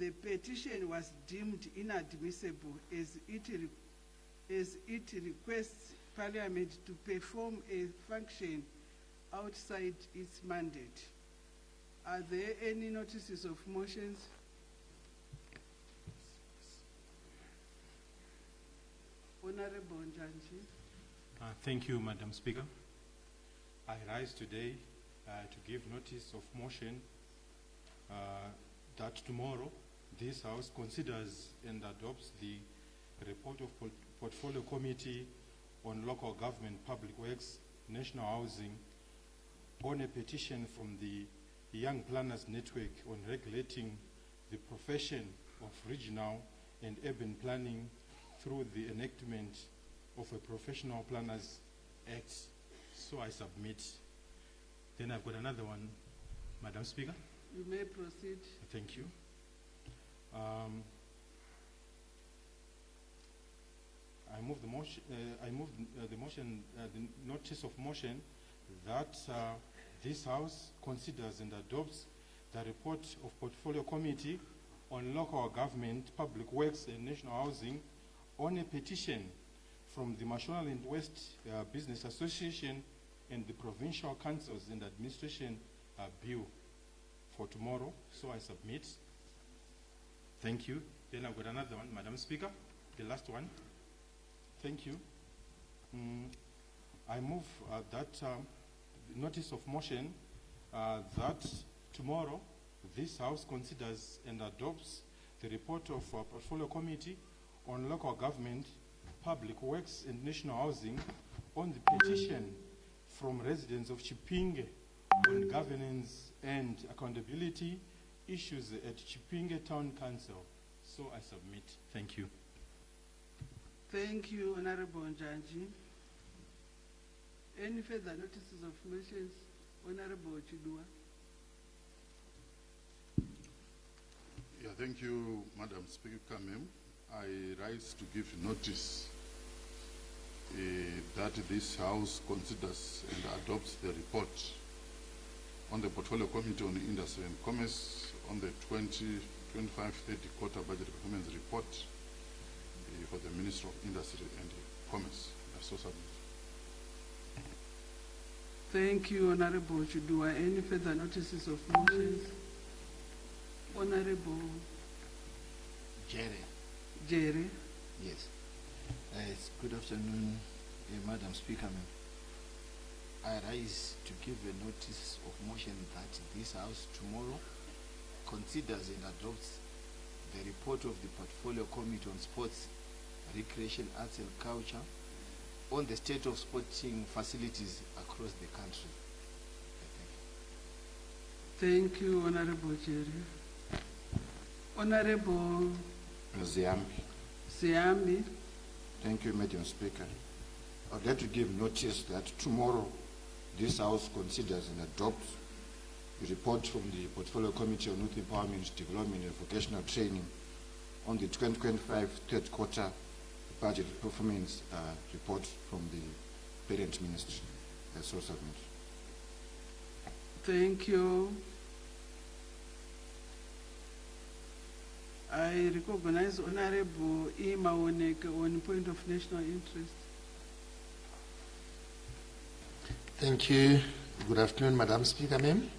the petition was deemed inadmissible as it requests Parliament to perform a function outside its mandate. Are there any notices of motions? Honorable Njanji. Thank you, Madam Speaker. I rise today to give notice of motion that tomorrow this House considers and adopts the report of Portfolio Committee on Local Government, Public Works, National Housing on a petition from the Young Planners Network on regulating the profession of regional and urban planning through the enactment of a Professional Planners Act. So I submit. Then I've got another one, Madam Speaker. You may proceed. Thank you. I move the motion. The notice of motion that this House considers and adopts the report of Portfolio Committee on Local Government, Public Works and National Housing on a petition from the Mashonaland West Business Association and the Provincial Councils and Administration Bill for tomorrow. So I submit. Thank you. Then I've got another one, Madam Speaker, the last one. Thank you. I move that notice of motion that tomorrow this House considers and adopts the report of Portfolio Committee on Local Government, Public Works and National Housing on the petition from residents of Chipinge on governance and accountability issues at Chipinge Town Council. So I submit. Thank you. Thank you, Honorable Njanji. Any further notices of motions? Honorable Chidua. Yeah, thank you, Madam Speaker. I rise to give notice that this House considers and adopts the report on the Portfolio Committee on Industry and Commerce on the 2025-30 quarter budget performance report for the Minister of Industry and Commerce. So submit. Thank you, Honorable Chidua. Any further notices of motions? Honorable Jerry. Yes. Good afternoon, Madam Speaker. I rise to give a notice of motion that this House tomorrow considers and adopts the report of the Portfolio Committee on Sports, Recreation, Arts and Culture on the state of sporting facilities across the country. Thank you, Honorable Jerry. Honorable Ziambi. Thank you, Madam Speaker. I'd like to give notice that tomorrow this House considers and adopts the report from the Portfolio Committee on Youth Empowerment, Development and Vocational Training on the 2025 third quarter budget performance report from the Parent Ministry. So submit. Thank you. I recognize Honorable MAWONEKE on point of national interest. Thank you. Good afternoon, Madam Speaker, ma'am.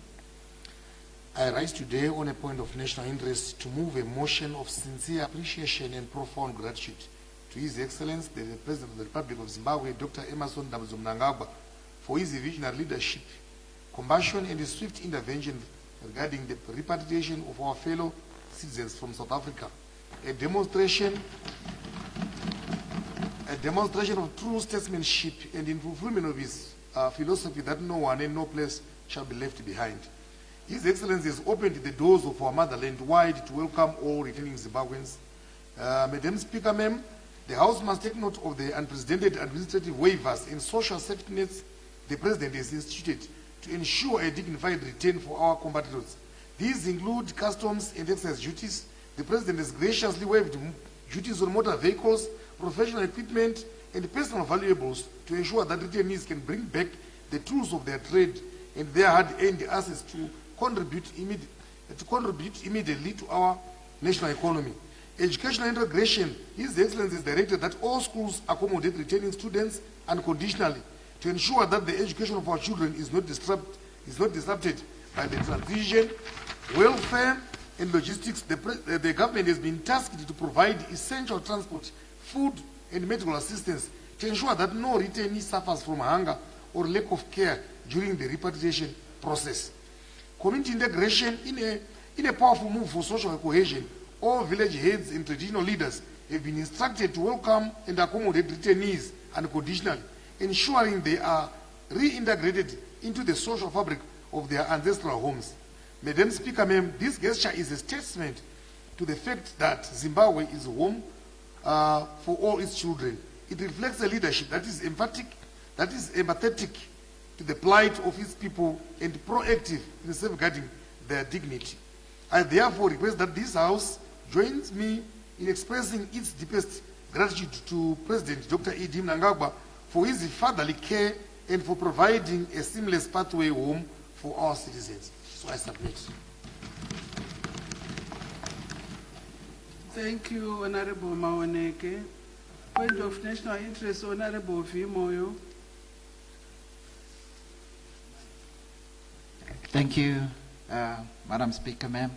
I rise today on a point of national interest to move a motion of sincere appreciation and profound gratitude to His Excellency, the President of the Republic of Zimbabwe, Dr. Emmerson Mnangagwa, for his visionary leadership, compassion, and his swift intervention regarding the repatriation of our fellow citizens from South Africa. A demonstration of true statesmanship and in fulfillment of his philosophy that no one and no place shall be left behind. His Excellency has opened the doors of our motherland wide to welcome all returning Zimbabweans. Madam Speaker, ma'am, the House must take note of the unprecedented administrative waivers and social safety nets the President has instituted to ensure a dignified return for our compatriots. These include customs and excise duties. The President has graciously waived duties on motor vehicles, professional equipment, and personal valuables to ensure that returnees can bring back the tools of their trade and their hard-earned assets to contribute immediately to our national economy. Educational integration, His Excellency has directed that all schools accommodate returning students unconditionally to ensure that the education of our children is not disrupted by the transition, welfare, and logistics. The government has been tasked to provide essential transport, food, and medical assistance to ensure that no returnee suffers from hunger or lack of care during the repatriation process. Community integration, in a powerful move for social cohesion, all village heads and traditional leaders have been instructed to welcome and accommodate returnees unconditionally, ensuring they are reintegrated into the social fabric of their ancestral homes. Madam Speaker, ma'am, this gesture is a testament to the fact that Zimbabwe is home for all its children. It reflects a leadership that is emphatic, that is empathetic to the plight of its people and proactive in safeguarding their dignity. I therefore request that this House joins me in expressing its deepest gratitude to President Dr. E.D. Mnangagwa for his fatherly care and for providing a seamless pathway home for our citizens. So I submit. Thank you, Honorable MAWONEKE. Point of national interest, Honorable V. Moyo. Thank you, Madam Speaker, ma'am.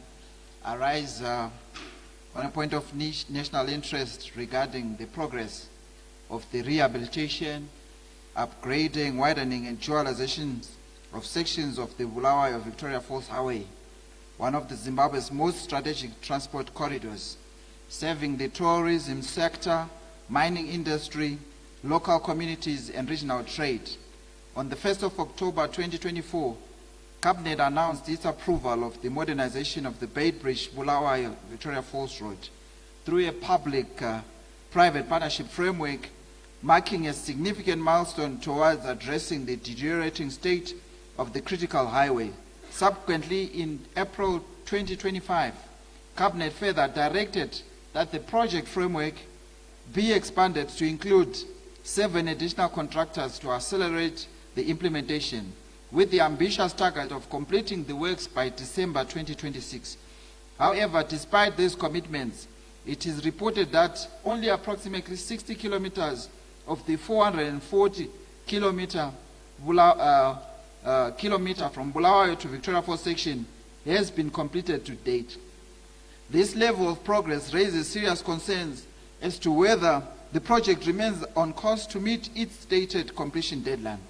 I rise on a point of national interest regarding the progress of the rehabilitation, upgrading, widening, and dualization of sections of the Bulawayo Victoria Falls Highway, one of the Zimbabwe's most strategic transport corridors, serving the tourism sector, mining industry, local communities, and regional trade. On the 1st of October 2024, Cabinet announced its approval of the modernization of the Bay Bridge Bulawayo Victoria Falls Road through a public-private partnership framework, marking a significant milestone towards addressing the deteriorating state of the critical highway. Subsequently, in April 2025, Cabinet further directed that the project framework be expanded to include 7 additional contractors to accelerate the implementation, with the ambitious target of completing the works by December 2026. However, despite these commitments, it is reported that only approximately 60 kilometers of the 440 kilometer from Bulawayo to Victoria Falls section has been completed to date. This level of progress raises serious concerns as to whether the project remains on course to meet its stated completion deadline.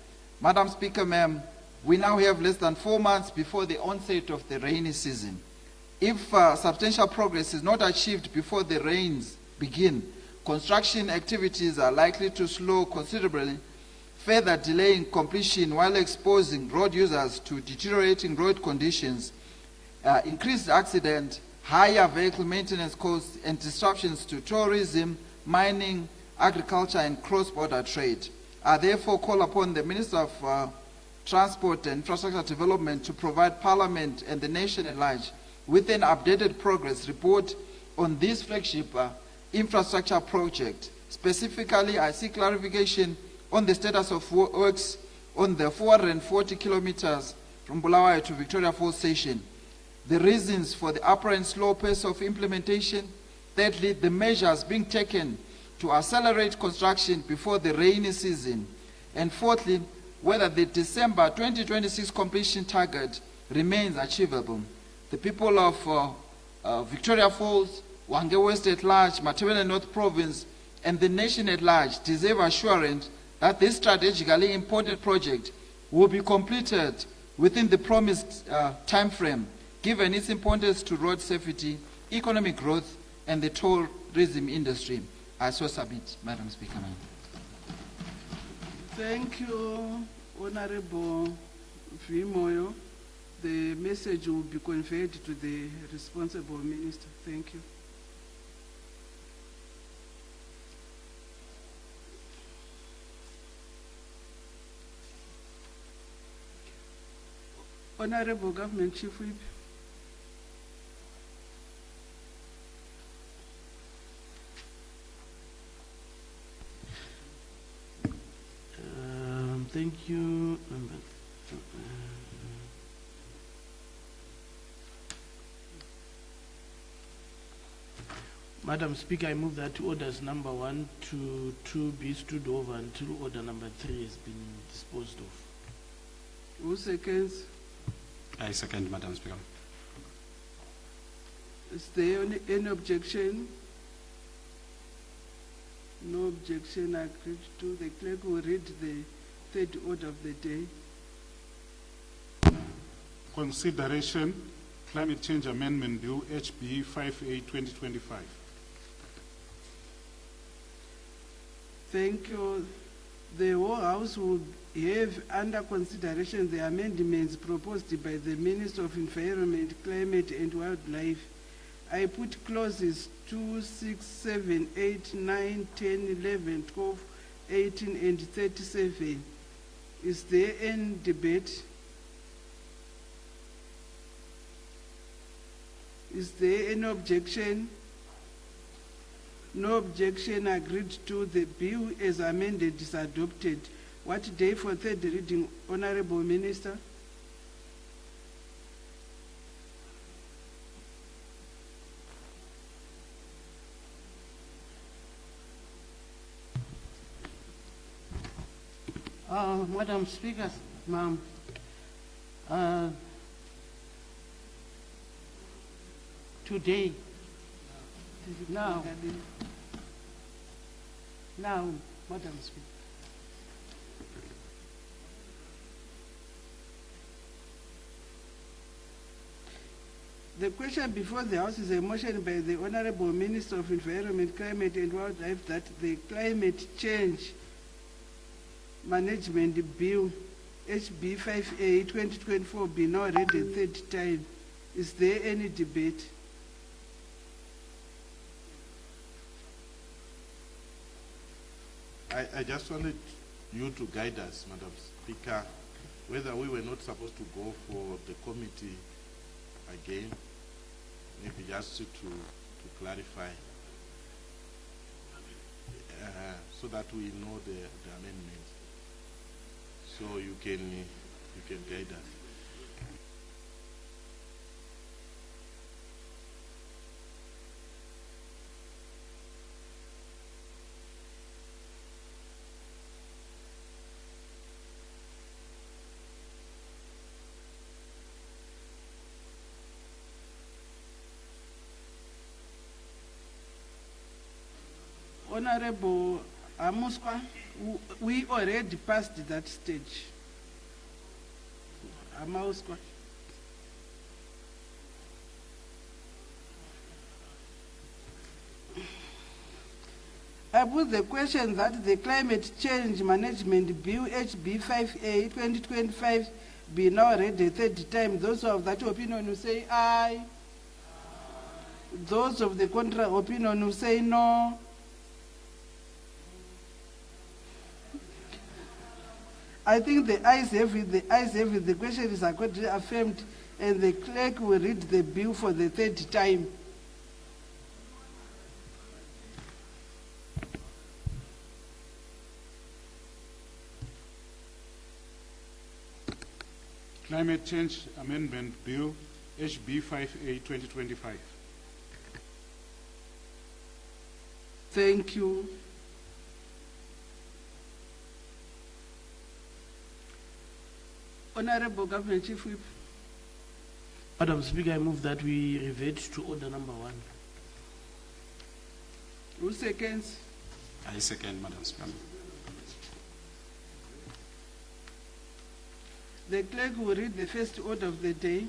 Madam Speaker, ma'am, we now have less than 4 months before the onset of the rainy season. If substantial progress is not achieved before the rains begin, construction activities are likely to slow considerably, further delaying completion while exposing road users to deteriorating road conditions, increased accident, higher vehicle maintenance costs, and disruptions to tourism, mining, agriculture, and cross-border trade. I therefore call upon the Minister of Transport and Infrastructure Development to provide Parliament and the nation at large with an updated progress report on this flagship infrastructure project. Specifically, I seek clarification on the status of works on the 440 kilometers from Bulawayo to Victoria Falls station, the reasons for the apparent slow pace of implementation. Thirdly, the measures being taken to accelerate construction before the rainy season. And fourthly, whether the December 2026 completion target remains achievable. The people of Victoria Falls, Hwange West at large, Matabele North Province, and the nation at large deserve assurance that this strategically important project will be completed within the promised time frame, given its importance to road safety, economic growth, and the tourism industry. I so submit, Madam Speaker. Thank you, Honorable V. Moyo. The message will be conveyed to the responsible minister. Thank you. Honorable Government Chief Whip. Thank you. Madam Speaker, I move that orders number 1 to 2 be stood over until order number 3 has been disposed of. Who seconds? I second, Madam Speaker. Is there any objection? No objection. Agreed to. The clerk will read the third order of the day. Consideration Climate Change Amendment Bill HB 58 2025. Thank you. The whole House will have under consideration the amendments proposed by the Minister of Environment, Climate and Wildlife. I put clauses 2, 6, 7, 8, 9, 10, 11, 12, 18 and 37. Is there any debate? Is there any objection? No objection. Agreed to. The bill as amended is adopted. What day for third reading, Honorable Minister? Madam Speaker, ma'am, today, now, Madam Speaker. The question before the House is a motion by the Honorable Minister of Environment, Climate and Wildlife that the Climate Change Management Bill HB 58 2024 be now read a third time. Is there any debate? I just wanted you to guide us, Madam Speaker, whether we were not supposed to go for the committee again, maybe just to clarify, so that we know the amendments. So you can guide us. Honorable Amuskwa, we already passed that stage. Amuskwa. I put the question that the Climate Change Management Bill HB 58 2025 be now read a third time. Those of that opinion who say aye. Those of the contra opinion who say no. I think the ayes have it, the question is accordingly affirmed, and the clerk will read the bill for the third time. Climate Change Amendment Bill HB 58 2025. Thank you. Honorable Government Chief Whip. Madam Speaker, I move that we revert to order number 1. Who seconds? I second, Madam Speaker. The clerk will read the first order of the day.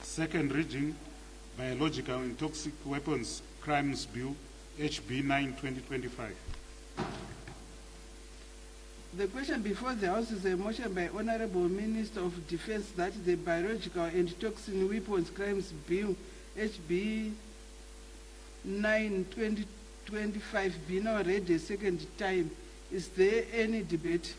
Second reading, Biological and Toxic Weapons Crimes Bill HB 9 2025. The question before the House is a motion by Honorable Minister of Defense that the Biological and Toxic Weapons Crimes Bill HB 9 2025 be now read a second time. Is there any debate?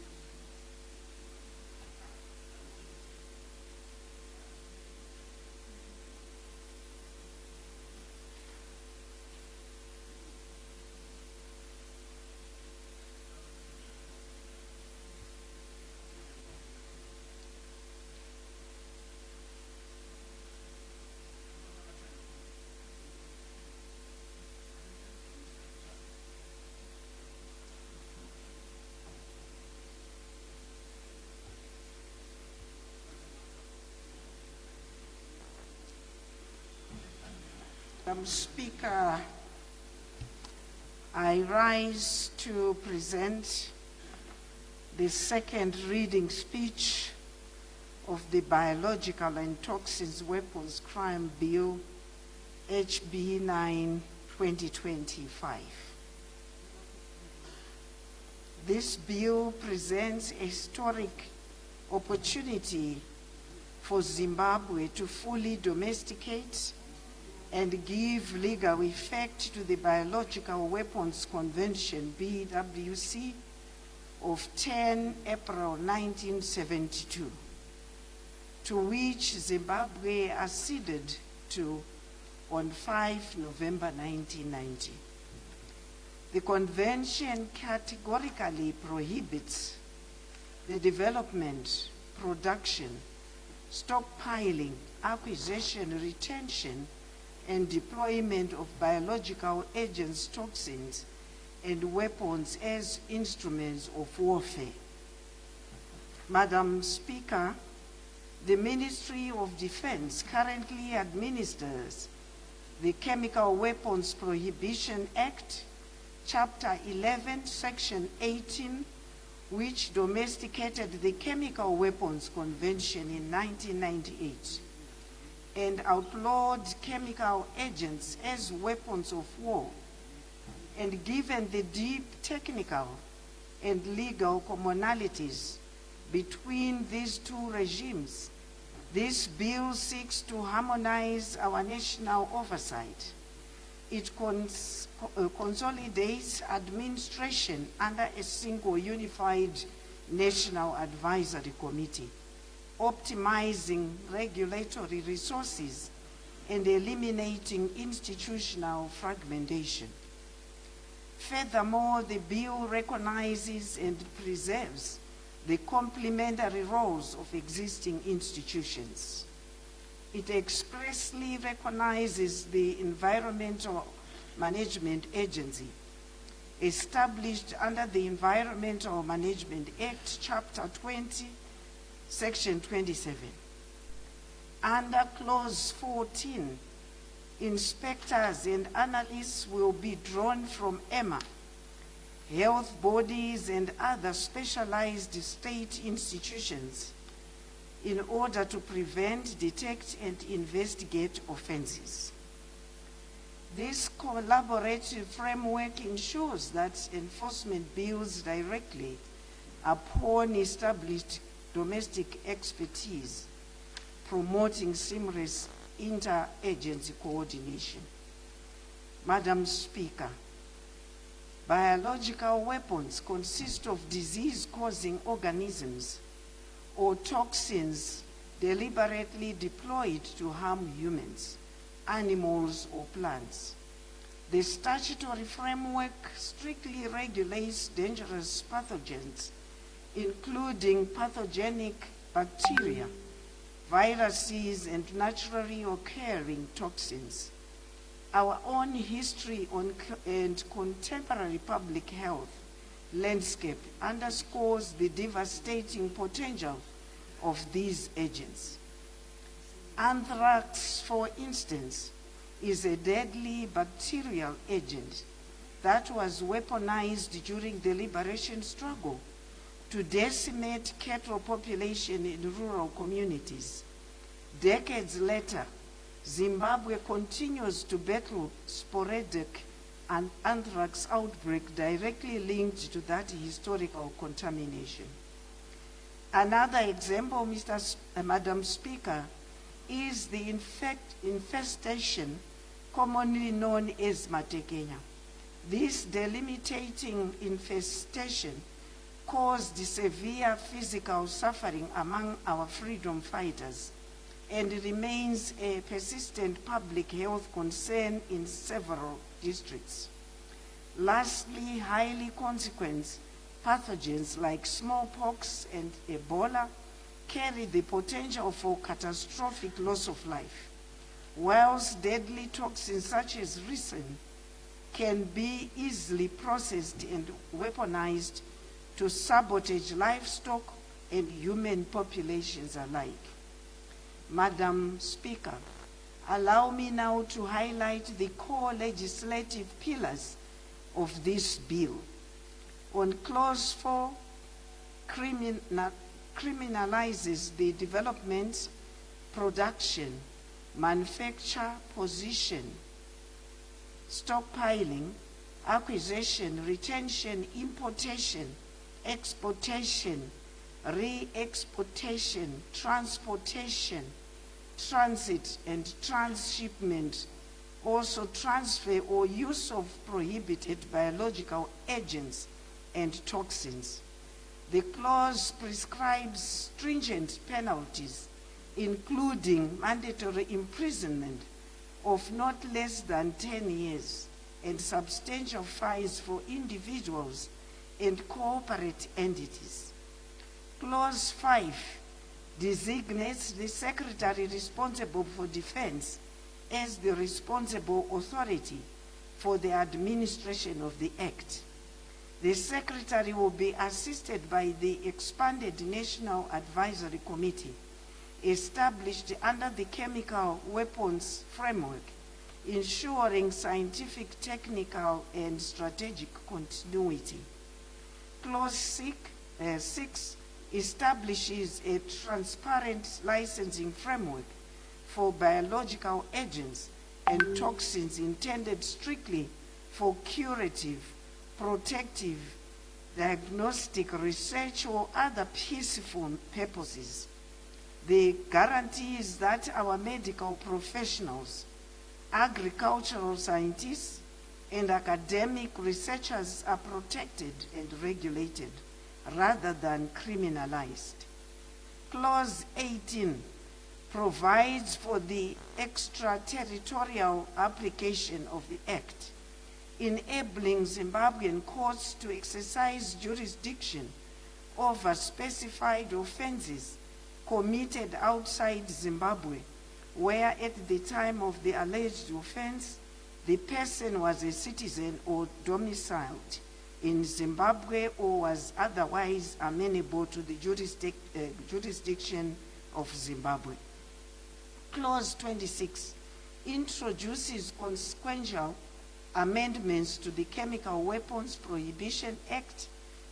Madam Speaker, I rise to present the second reading speech of the Biological and Toxins Weapons Crime Bill, HB 9, 2025. This bill presents a historic opportunity for Zimbabwe to fully domesticate and give legal effect to the Biological Weapons Convention, BWC, of 10 April 1972, to which Zimbabwe acceded to on 5 November 1990. The convention categorically prohibits the development, production, stockpiling, acquisition, retention, and deployment of biological agents, toxins, and weapons as instruments of warfare. Madam Speaker, the Ministry of Defense currently administers the Chemical Weapons Prohibition Act, Chapter 11, Section 18, which domesticated the Chemical Weapons Convention in 1998 and outlawed chemical agents as weapons of war. And given the deep technical and legal commonalities between these two regimes, this bill seeks to harmonize our national oversight. It consolidates administration under a single unified National Advisory Committee, optimizing regulatory resources and eliminating institutional fragmentation. Furthermore, the bill recognizes and preserves the complementary roles of existing institutions. It expressly recognizes the Environmental Management Agency, established under the Environmental Management Act, Chapter 20, Section 27. Under Clause 14, inspectors and analysts will be drawn from EMA, health bodies, and other specialized state institutions in order to prevent, detect, and investigate offenses. This collaborative framework ensures that enforcement builds directly upon established domestic expertise, promoting seamless inter-agency coordination. Madam Speaker, biological weapons consist of disease-causing organisms or toxins deliberately deployed to harm humans, animals, or plants. The statutory framework strictly regulates dangerous pathogens, including pathogenic bacteria, viruses, and naturally occurring toxins. Our own history and contemporary public health landscape underscores the devastating potential of these agents. Anthrax, for instance, is a deadly bacterial agent that was weaponized during the liberation struggle to decimate cattle population in rural communities. Decades later, Zimbabwe continues to battle sporadic and anthrax outbreak directly linked to that historical contamination. Another example, Madam Speaker, is the infestation commonly known as Matekenya. This delimitating infestation caused severe physical suffering among our freedom fighters and remains a persistent public health concern in several districts. Lastly, highly consequent pathogens like smallpox and Ebola carry the potential for catastrophic loss of life, whilst deadly toxins such as ricin can be easily processed and weaponized to sabotage livestock and human populations alike. Madam Speaker, Allow me now to highlight the core legislative pillars of this bill. On Clause 4, criminalizes the development, production, manufacture, possession, stockpiling, acquisition, retention, importation, exportation, re-exportation, transportation, transit and transshipment, also transfer or use of prohibited biological agents and toxins. The clause prescribes stringent penalties, including mandatory imprisonment of not less than 10 years and substantial fines for individuals and corporate entities. Clause 5 designates the secretary responsible for defense as the responsible authority for the administration of the Act. The secretary will be assisted by the expanded National Advisory Committee established under the Chemical Weapons Framework, ensuring scientific, technical, and strategic continuity. Clause 6 establishes a transparent licensing framework for biological agents and toxins intended strictly for curative, protective, diagnostic, research, or other peaceful purposes. The guarantee is that our medical professionals, agricultural scientists, and academic researchers are protected and regulated rather than criminalized. Clause 18 provides for the extraterritorial application of the Act, enabling Zimbabwean courts to exercise jurisdiction over specified offenses committed outside Zimbabwe, where at the time of the alleged offense, the person was a citizen or domiciled in Zimbabwe or was otherwise amenable to the jurisdiction of Zimbabwe. Clause 26 introduces consequential amendments to the Chemical Weapons Prohibition Act,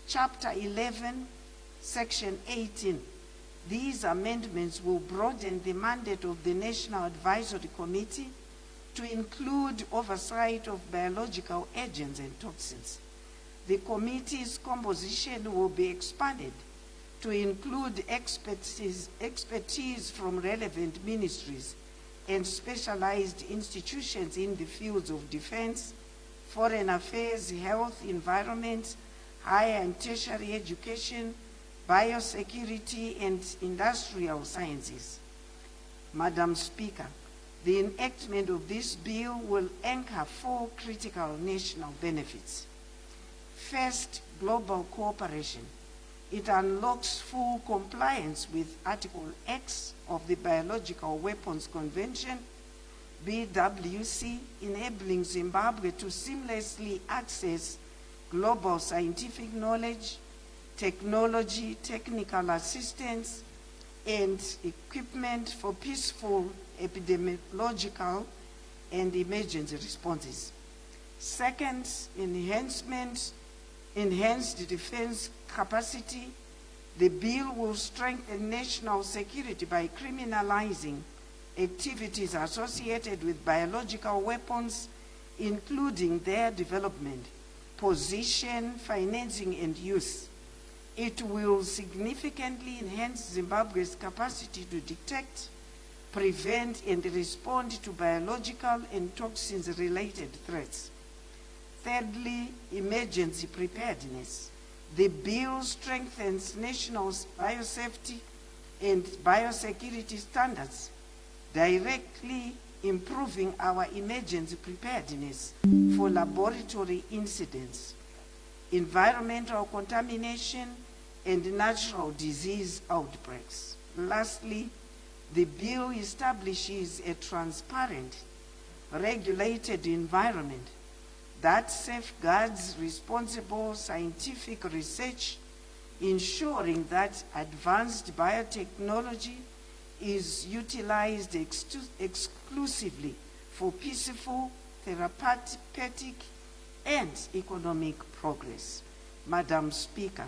Chapter 11, Section 18. These amendments will broaden the mandate of the National Advisory Committee to include oversight of biological agents and toxins. The committee's composition will be expanded to include expertise from relevant ministries and specialized institutions in the fields of defense, foreign affairs, health, environment, higher and tertiary education, biosecurity, and industrial sciences. Madam Speaker, the enactment of this bill will anchor 4 critical national benefits. First, global cooperation. It unlocks full compliance with Article X of the Biological Weapons Convention, BWC, enabling Zimbabwe to seamlessly access global scientific knowledge, technology, technical assistance, and equipment for peaceful epidemiological and emergency responses. Second, enhanced defense capacity. The bill will strengthen national security by criminalizing activities associated with biological weapons, including their development, possession, financing, and use. It will significantly enhance Zimbabwe's capacity to detect, prevent, and respond to biological and toxins-related threats. Thirdly, emergency preparedness. The bill strengthens national biosafety and biosecurity standards, directly improving our emergency preparedness for laboratory incidents, environmental contamination, and natural disease outbreaks. Lastly, the bill establishes a transparent, regulated environment that safeguards responsible scientific research, ensuring that advanced biotechnology is utilized exclusively for peaceful, therapeutic, and economic progress. Madam Speaker,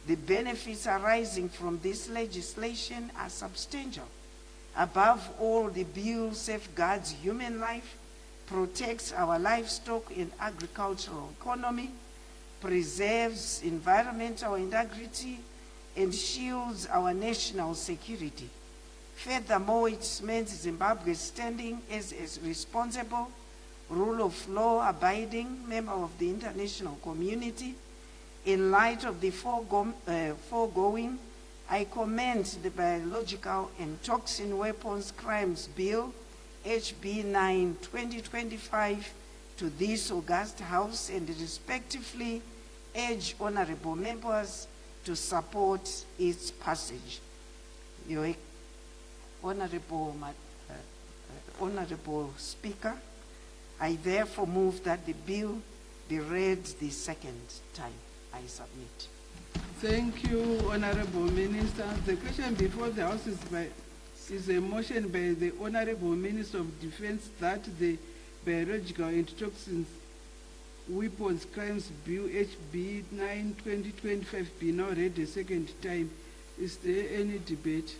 the benefits arising from this legislation are substantial. Above all, the bill safeguards human life, protects our livestock and agricultural economy, preserves environmental integrity, and shields our national security. Furthermore, it cements Zimbabwe's standing as a responsible, rule of law abiding member of the international community. In light of the foregoing, I commend the Biological and Toxin Weapons Crimes Bill, HB 9, 2025, to this august House and respectively urge honorable members to support its passage. Your Honorable Speaker, I therefore move that the bill be read the second time. I submit. Thank you, Honorable Minister. The question before the House is a motion by the Honorable Minister of Defense that the Biological and Toxins Weapons Crimes Bill HB 9 2025 be now read a second time. Is there any debate?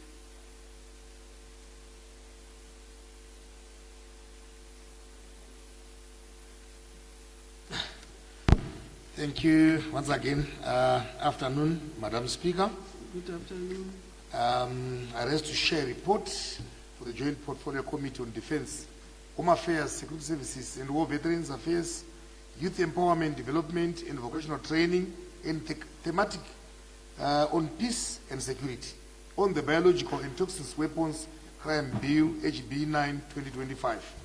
Thank you once again. Afternoon, Madam Speaker. Good afternoon. I rise to share a report for the Joint Portfolio Committee on Defense, Home Affairs, Security Services, and War Veterans Affairs, Youth Empowerment, Development, and Vocational Training, and thematic on peace and security, on the Biological and Toxins Weapons Crime Bill, HB 9, 2025.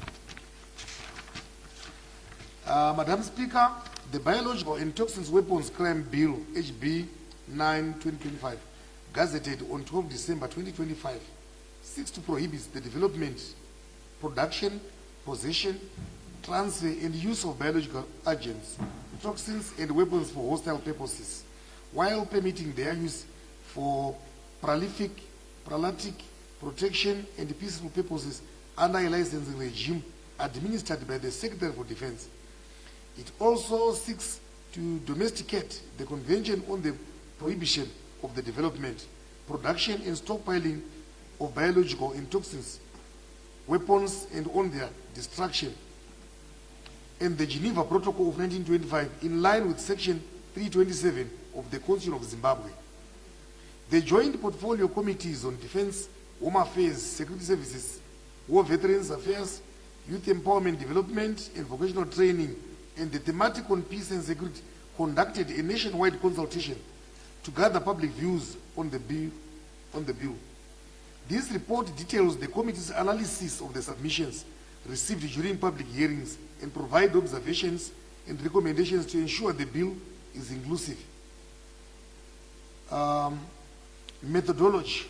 Madam Speaker, the Biological and Toxins Weapons Crime Bill, HB 9, 2025, gazetted on 12 December 2025, seeks to prohibit the development, production, possession, transfer, and use of biological agents, toxins, and weapons for hostile purposes, while permitting their use for prolific, protection, and peaceful purposes under a licensing regime administered by the Secretary for Defense. It also seeks to domesticate the Convention on the Prohibition of the Development, Production, and Stockpiling of Biological and Toxins Weapons and on their destruction, and the Geneva Protocol of 1925 in line with Section 327 of the Constitution of Zimbabwe. The Joint Portfolio Committees on Defense, Home Affairs, Security Services, War Veterans Affairs, Youth Empowerment, Development, and Vocational Training, and the thematic on peace and security conducted a nationwide consultation to gather public views on the bill. This report details the committee's analysis of the submissions received during public hearings and provide observations and recommendations to ensure the bill is inclusive. Methodology.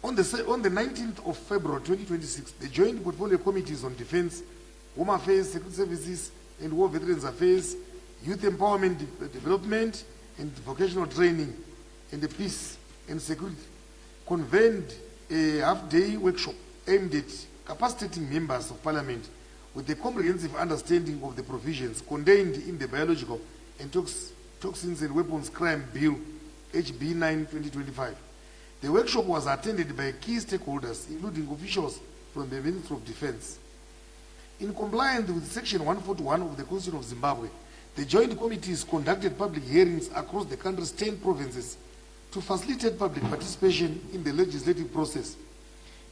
On the 19th of February 2026, the Joint Portfolio Committees on Defense, Home Affairs, Security Services, and War Veterans Affairs, Youth Empowerment, Development, and Vocational Training, and the Peace and Security convened a half-day workshop aimed at capacitating members of Parliament with a comprehensive understanding of the provisions contained in the Biological and Toxins and Weapons Crime Bill, HB 9, 2025. The workshop was attended by key stakeholders, including officials from the Ministry of Defense. In compliance with Section 141 of the Constitution of Zimbabwe, the Joint Committees conducted public hearings across the country's 10 provinces to facilitate public participation in the legislative process.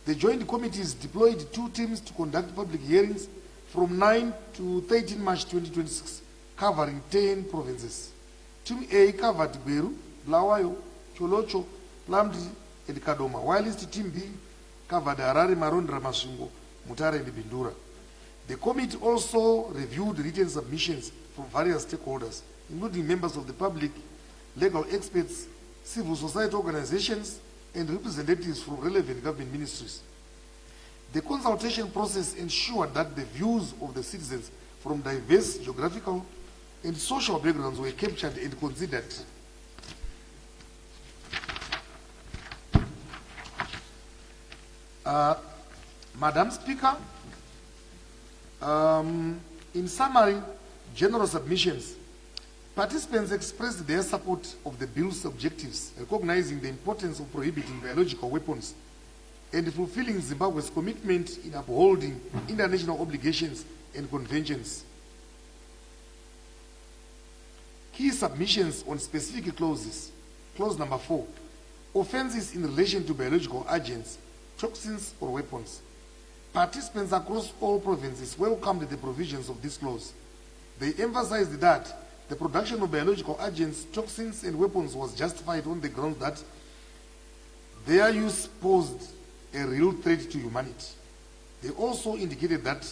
The Joint Committees deployed 2 teams to conduct public hearings from 9 to 13 March 2026, covering 10 provinces. Team A covered Gweru, Blawayo, Cholocho, Plamdi, and Kadoma, whilst Team B covered Harare, Marondra, Masvingo, Mutare, and Bindura. The committee also reviewed written submissions from various stakeholders, including members of the public, legal experts, civil society organizations, and representatives from relevant government ministries. The consultation process ensured that the views of the citizens from diverse geographical and social backgrounds were captured and considered. Madam Speaker, in summary, general submissions, participants expressed their support of the bill's objectives, recognizing the importance of prohibiting biological weapons and fulfilling Zimbabwe's commitment in upholding international obligations and conventions. Key submissions on specific clauses. Clause number 4, offenses in relation to biological agents, toxins or weapons. Participants across all provinces welcomed the provisions of this clause. They emphasized that the production of biological agents, toxins and weapons was justified on the grounds that their use posed a real threat to humanity. They also indicated that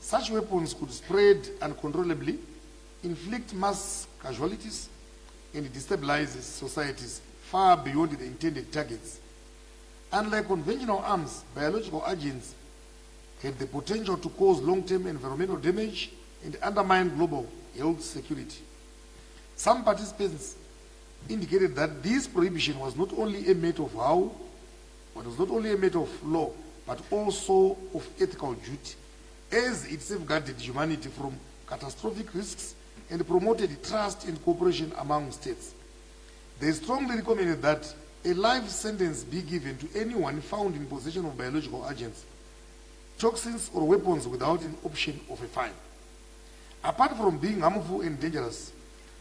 such weapons could spread uncontrollably, inflict mass casualties, and destabilize societies far beyond the intended targets. Unlike conventional arms, biological agents had the potential to cause long-term environmental damage and undermine global health security. Some participants indicated that this prohibition was not only a matter of law, but also of ethical duty, as it safeguarded humanity from catastrophic risks and promoted trust and cooperation among states. They strongly recommended that a life sentence be given to anyone found in possession of biological agents, toxins or weapons without an option of a fine. Apart from being harmful and dangerous,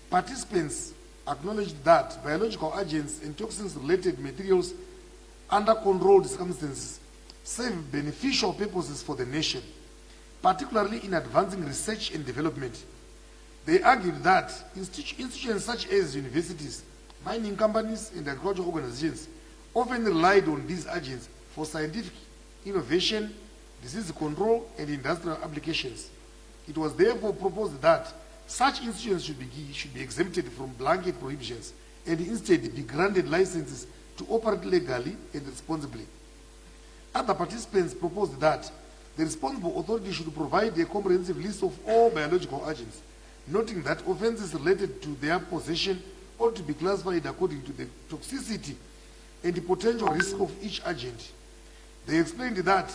participants acknowledged that biological agents and toxins-related materials under controlled circumstances serve beneficial purposes for the nation, particularly in advancing research and development. They argued that institutions such as universities, mining companies, and agricultural organizations often relied on these agents for scientific innovation, disease control, and industrial applications. It was therefore proposed that such institutions should be exempted from blanket prohibitions and instead be granted licenses to operate legally and responsibly. Other participants proposed that the responsible authority should provide a comprehensive list of all biological agents, noting that offenses related to their possession ought to be classified according to the toxicity and the potential risk of each agent. They explained that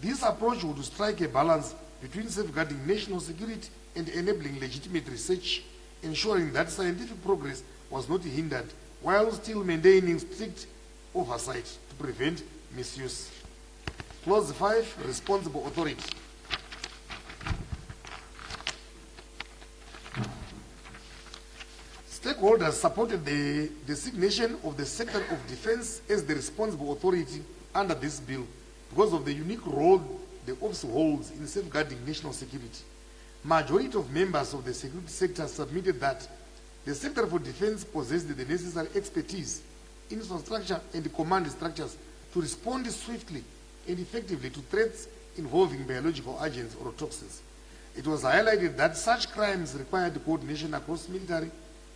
this approach would strike a balance between safeguarding national security and enabling legitimate research, ensuring that scientific progress was not hindered while still maintaining strict oversight to prevent misuse. Clause 5, responsible authority. Stakeholders supported the designation of the sector of defense as the responsible authority under this bill because of the unique role the office holds in safeguarding national security. Majority of members of the security sector submitted that the sector for defense possessed the necessary expertise, infrastructure, and command structures to respond swiftly and effectively to threats involving biological agents or toxins. It was highlighted that such crimes required coordination across military,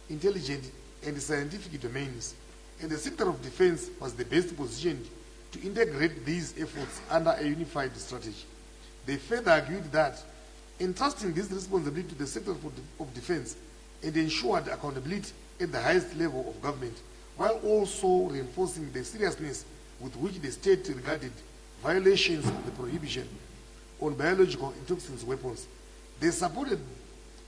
intelligence, and scientific domains, and the sector of defense was the best positioned to integrate these efforts under a unified strategy. They further argued that entrusting this responsibility to the sector of defense and ensured accountability at the highest level of government, while also reinforcing the seriousness with which the state regarded violations of the prohibition on biological and toxins weapons. They supported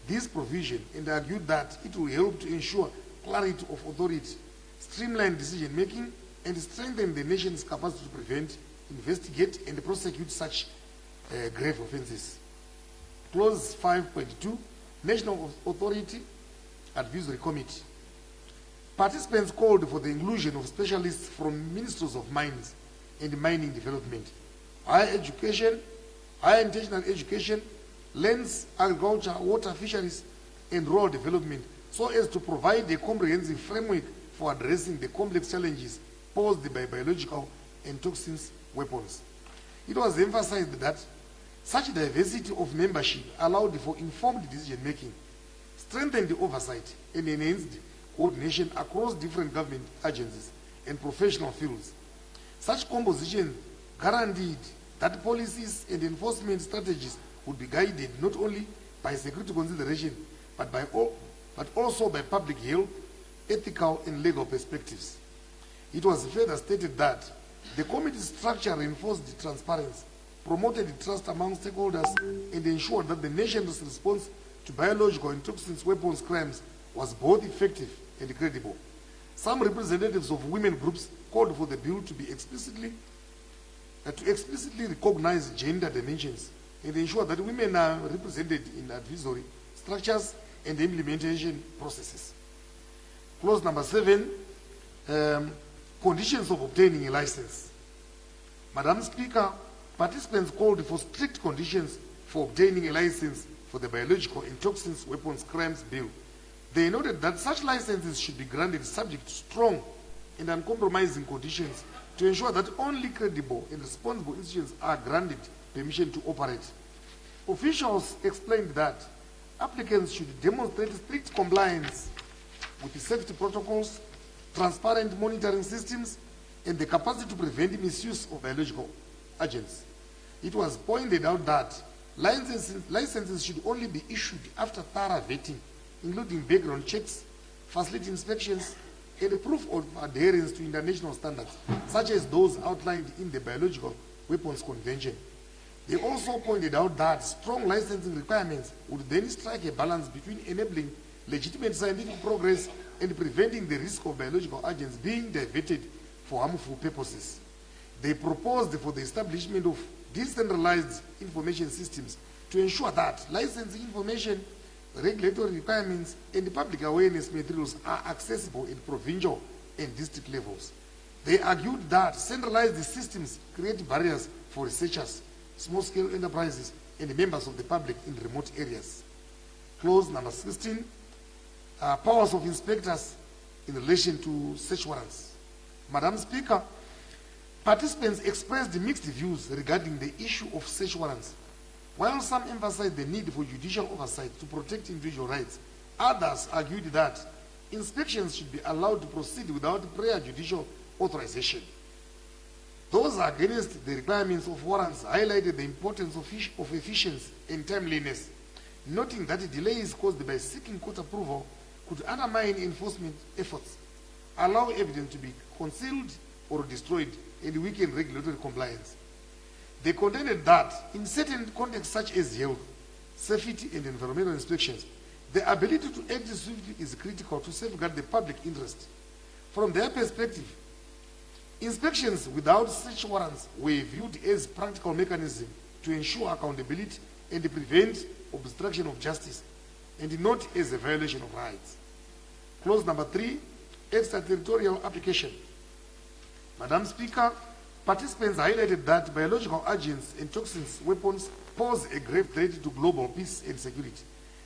this provision and argued that it will help to ensure clarity of authority, streamline decision-making, and strengthen the nation's capacity to prevent, investigate, and prosecute such grave offenses. Clause 5.2, National Authority Advisory Committee. Participants called for the inclusion of specialists from ministries of mines and mining development, higher education, higher intentional education, lands, agriculture, water, fisheries, and rural development, so as to provide a comprehensive framework for addressing the complex challenges posed by biological and toxins weapons. It was emphasized that such diversity of membership allowed for informed decision-making, strengthened the oversight, and enhanced coordination across different government agencies and professional fields. Such composition guaranteed that policies and enforcement strategies would be guided not only by security consideration, but also by public health, ethical, and legal perspectives. It was further stated that The committee's structure reinforced transparency, promoted trust among stakeholders, and ensured that the nation's response to biological and toxins weapons crimes was both effective and credible. Some representatives of women groups called for the bill to be explicitly recognize gender dimensions and ensure that women are represented in advisory structures and implementation processes. Clause number 7, conditions of obtaining a license. Madam Speaker, participants called for strict conditions for obtaining a license for the Biological and Toxins Weapons Crimes Bill. They noted that such licenses should be granted subject to strong and uncompromising conditions to ensure that only credible and responsible institutions are granted permission to operate. Officials explained that applicants should demonstrate strict compliance with the safety protocols, transparent monitoring systems, and the capacity to prevent misuse of biological agents. It was pointed out that licenses should only be issued after thorough vetting, including background checks, facility inspections, and a proof of adherence to international standards, such as those outlined in the Biological Weapons Convention. They also pointed out that strong licensing requirements would then strike a balance between enabling legitimate scientific progress and preventing the risk of biological agents being diverted for harmful purposes. They proposed for the establishment of decentralized information systems to ensure that licensing information, regulatory requirements, and public awareness materials are accessible at provincial and district levels. They argued that centralized systems create barriers for researchers, small-scale enterprises, and members of the public in remote areas. Clause number 16, powers of inspectors in relation to search warrants. Madam Speaker, participants expressed mixed views regarding the issue of search warrants. While some emphasized the need for judicial oversight to protect individual rights, others argued that inspections should be allowed to proceed without prior judicial authorization. Those against the requirements of warrants highlighted the importance of efficiency and timeliness, noting that delays caused by seeking court approval could undermine enforcement efforts, allow evidence to be concealed or destroyed, and weaken regulatory compliance. They contended that in certain contexts such as health, safety, and environmental inspections, the ability to act swiftly is critical to safeguard the public interest. From their perspective, inspections without search warrants were viewed as practical mechanism to ensure accountability and prevent obstruction of justice, and not as a violation of rights. Clause number 3, extraterritorial application. Madam Speaker, participants highlighted that biological agents and toxins weapons pose a grave threat to global peace and security,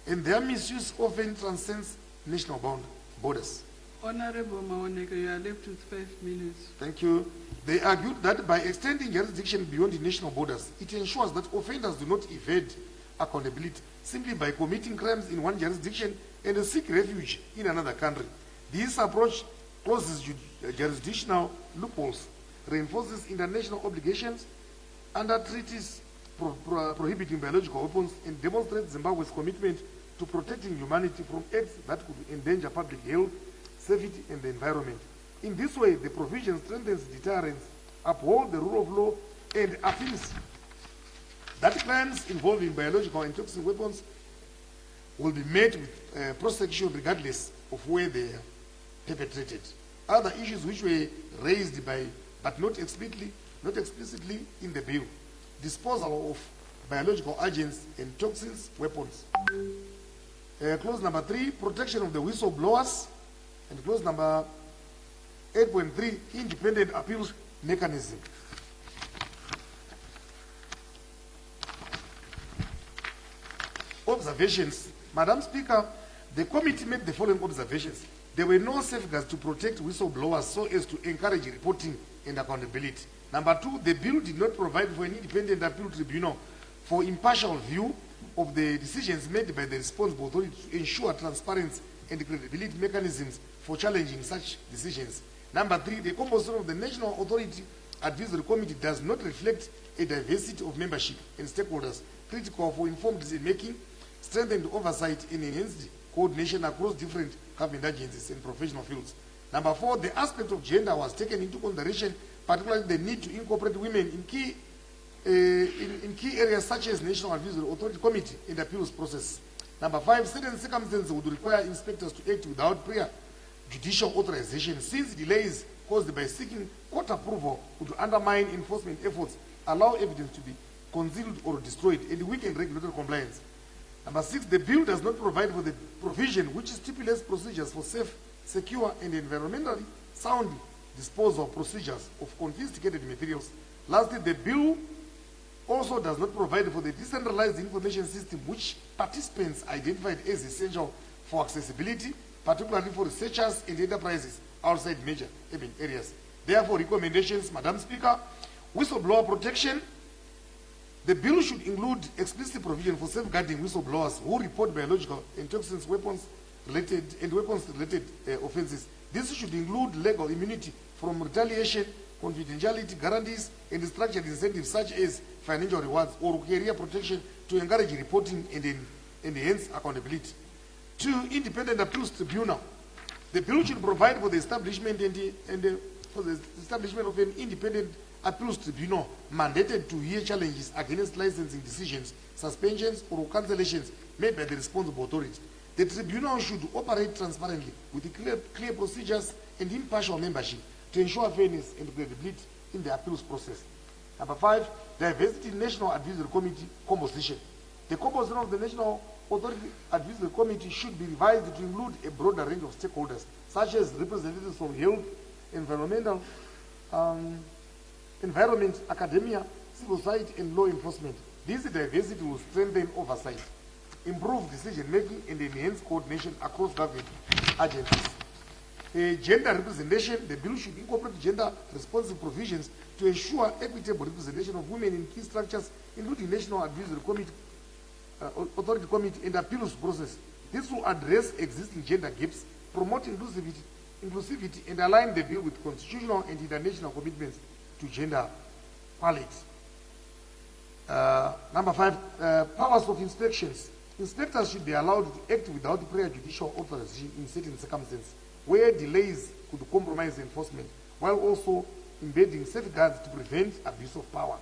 and their misuse often transcends national borders. Honorable MAWONEKE, you are left with 5 minutes. Thank you. They argued that by extending jurisdiction beyond the national borders, it ensures that offenders do not evade accountability simply by committing crimes in one jurisdiction and seek refuge in another country. This approach closes jurisdictional loopholes, reinforces international obligations under treaties prohibiting biological weapons, and demonstrates Zimbabwe's commitment to protecting humanity from acts that could endanger public health, safety, and the environment. In this way, the provision strengthens deterrence, upholds the rule of law, and affirms that crimes involving biological and toxic weapons will be met with prosecution regardless of where they are perpetrated. Other issues which were raised by, but not explicitly in the bill: disposal of biological agents and toxins weapons. Clause number 3, protection of the whistleblowers. And clause number 8.3, independent appeals mechanism. Observations. Madam Speaker, the committee made the following observations. There were no safeguards to protect whistleblowers so as to encourage reporting and accountability. Number 2, the bill did not provide for an independent appeal tribunal for impartial view of the decisions made by the responsible authority to ensure transparency and credibility mechanisms for challenging such decisions. Number 3, the composition of the National Authority Advisory Committee does not reflect a diversity of membership and stakeholders critical for informed decision-making, strengthened oversight, and enhanced coordination across different government agencies and professional fields. Number 4, the aspect of gender was taken into consideration particularly the need to incorporate women in key areas such as National Advisory Authority Committee in the appeals process. Number 5, certain circumstances would require inspectors to act without prior judicial authorization, since delays caused by seeking court approval would undermine enforcement efforts, allow evidence to be concealed or destroyed, and weaken regulatory compliance. Number 6, the bill does not provide for the provision which stipulates procedures for safe, secure, and environmentally sound disposal of procedures of confiscated materials. Lastly, the bill also does not provide for the decentralized information system which participants identified as essential for accessibility, particularly for researchers and enterprises outside major urban areas. Therefore, recommendations, Madam Speaker: whistleblower protection. The bill should include explicit provision for safeguarding whistleblowers who report biological and toxins, weapons-related offenses. This should include legal immunity from retaliation, confidentiality guarantees, and structured incentives such as financial rewards or career protection to encourage reporting and enhance accountability. 2, independent appeals tribunal. The bill should provide for the establishment of an independent appeals tribunal mandated to hear challenges against licensing decisions, suspensions, or cancellations made by the responsible authority. The tribunal should operate transparently with clear procedures and impartial membership to ensure fairness and credibility in the appeals process. Number 5, diversity in National Advisory Committee composition. The composition of the National Authority Advisory Committee should be revised to include a broader range of stakeholders, such as representatives from health, environment, academia, civil society, and law enforcement. This diversity will strengthen oversight, improve decision-making, and enhance coordination across government agencies. Gender representation. The bill should incorporate gender-responsive provisions to ensure equitable representation of women in key structures, including National Advisory Committee, Authority Committee, and appeals process. This will address existing gender gaps, promote inclusivity, and align the bill with constitutional and international commitments to gender equality. Number 5, powers of inspections. Inspectors should be allowed to act without prior judicial authorization in certain circumstances where delays could compromise enforcement, while also embedding safeguards to prevent abuse of power.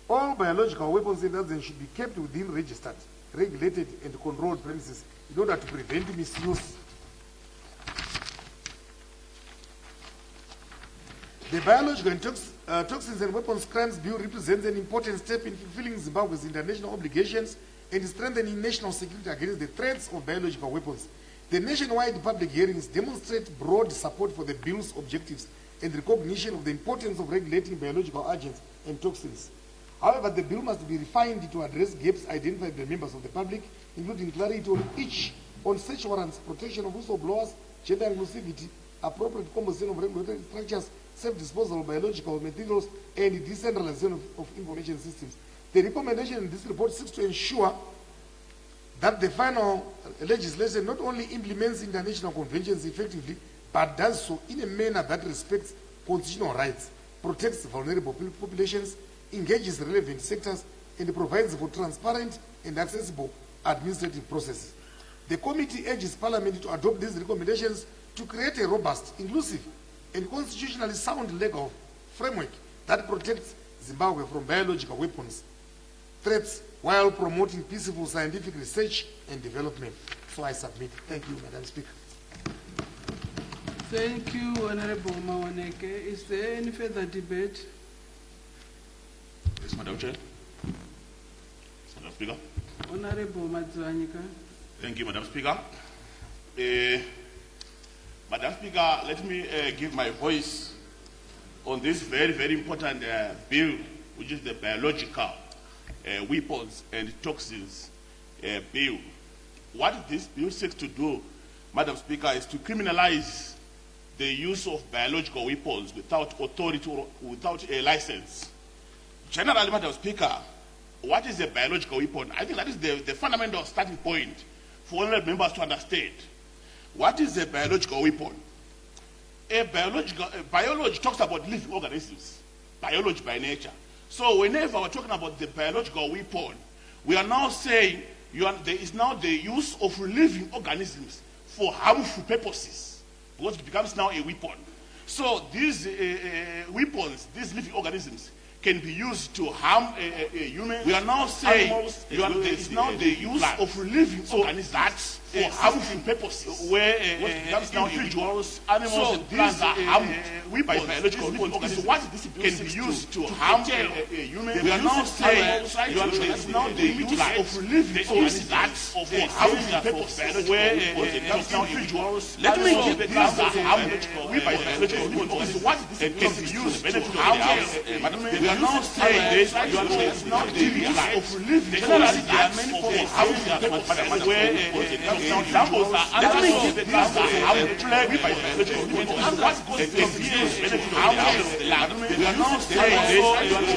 All biological weapons and arms should be kept within registered, regulated, and controlled premises in order to prevent misuse. The Biological and Toxins and Weapons Crimes Bill represents an important step in fulfilling Zimbabwe's international obligations and strengthening national security against the threats of biological weapons. The nationwide public hearings demonstrate broad support for the bill's objectives and recognition of the importance of regulating biological agents and toxins. However, the bill must be refined to address gaps identified by members of the public, including clarity on search warrants, protection of whistleblowers, gender inclusivity, appropriate composition of regulatory structures, safe disposal of biological materials, and decentralization of information systems. The recommendation in this report seeks to ensure that the final legislation not only implements international conventions effectively, but does so in a manner that respects constitutional rights, protects vulnerable populations, engages relevant sectors, and provides for transparent and accessible administrative processes. The committee urges Parliament to adopt these recommendations to create a robust, inclusive, and constitutionally sound legal framework that protects Zimbabwe from biological weapons threats while promoting peaceful scientific research and development. So I submit. Thank you, Madam Speaker. Thank you, Honorable MAWONEKE. Is there any further debate? Yes, Madam Chair. Madam Speaker. Honorable Madziwanyika. Thank you, Madam Speaker. Madam Speaker, let me give my voice on this very, very important bill, which is the biological weapons and toxins bill. What this bill seeks to do, Madam Speaker, is to criminalize the use of biological weapons without authority or without a license. Generally, Madam Speaker, what is a biological weapon? I think that is the fundamental starting point for all members to understand. What is a biological weapon? Biology talks about living organisms, biology by nature. So whenever we're talking about the biological weapon, we are now saying there is now the use of living organisms for harmful purposes, because it becomes now a weapon. So these weapons, these living organisms, can be used to harm humans. We are now saying there is now the use of living organisms for harmful purposes, where individuals, animals, and plants are harmed by biological weapons. What this can be used to harm humans. We are now saying there is now the use of living organisms for harmful purposes, where individuals, animals, and plants are harmed by biological weapons. What this can be used to harm. We are now saying there is now the use of living organisms for harmful purposes, where examples are animals that are plagued by biological weapons. What can be used to harm the land. We are now saying there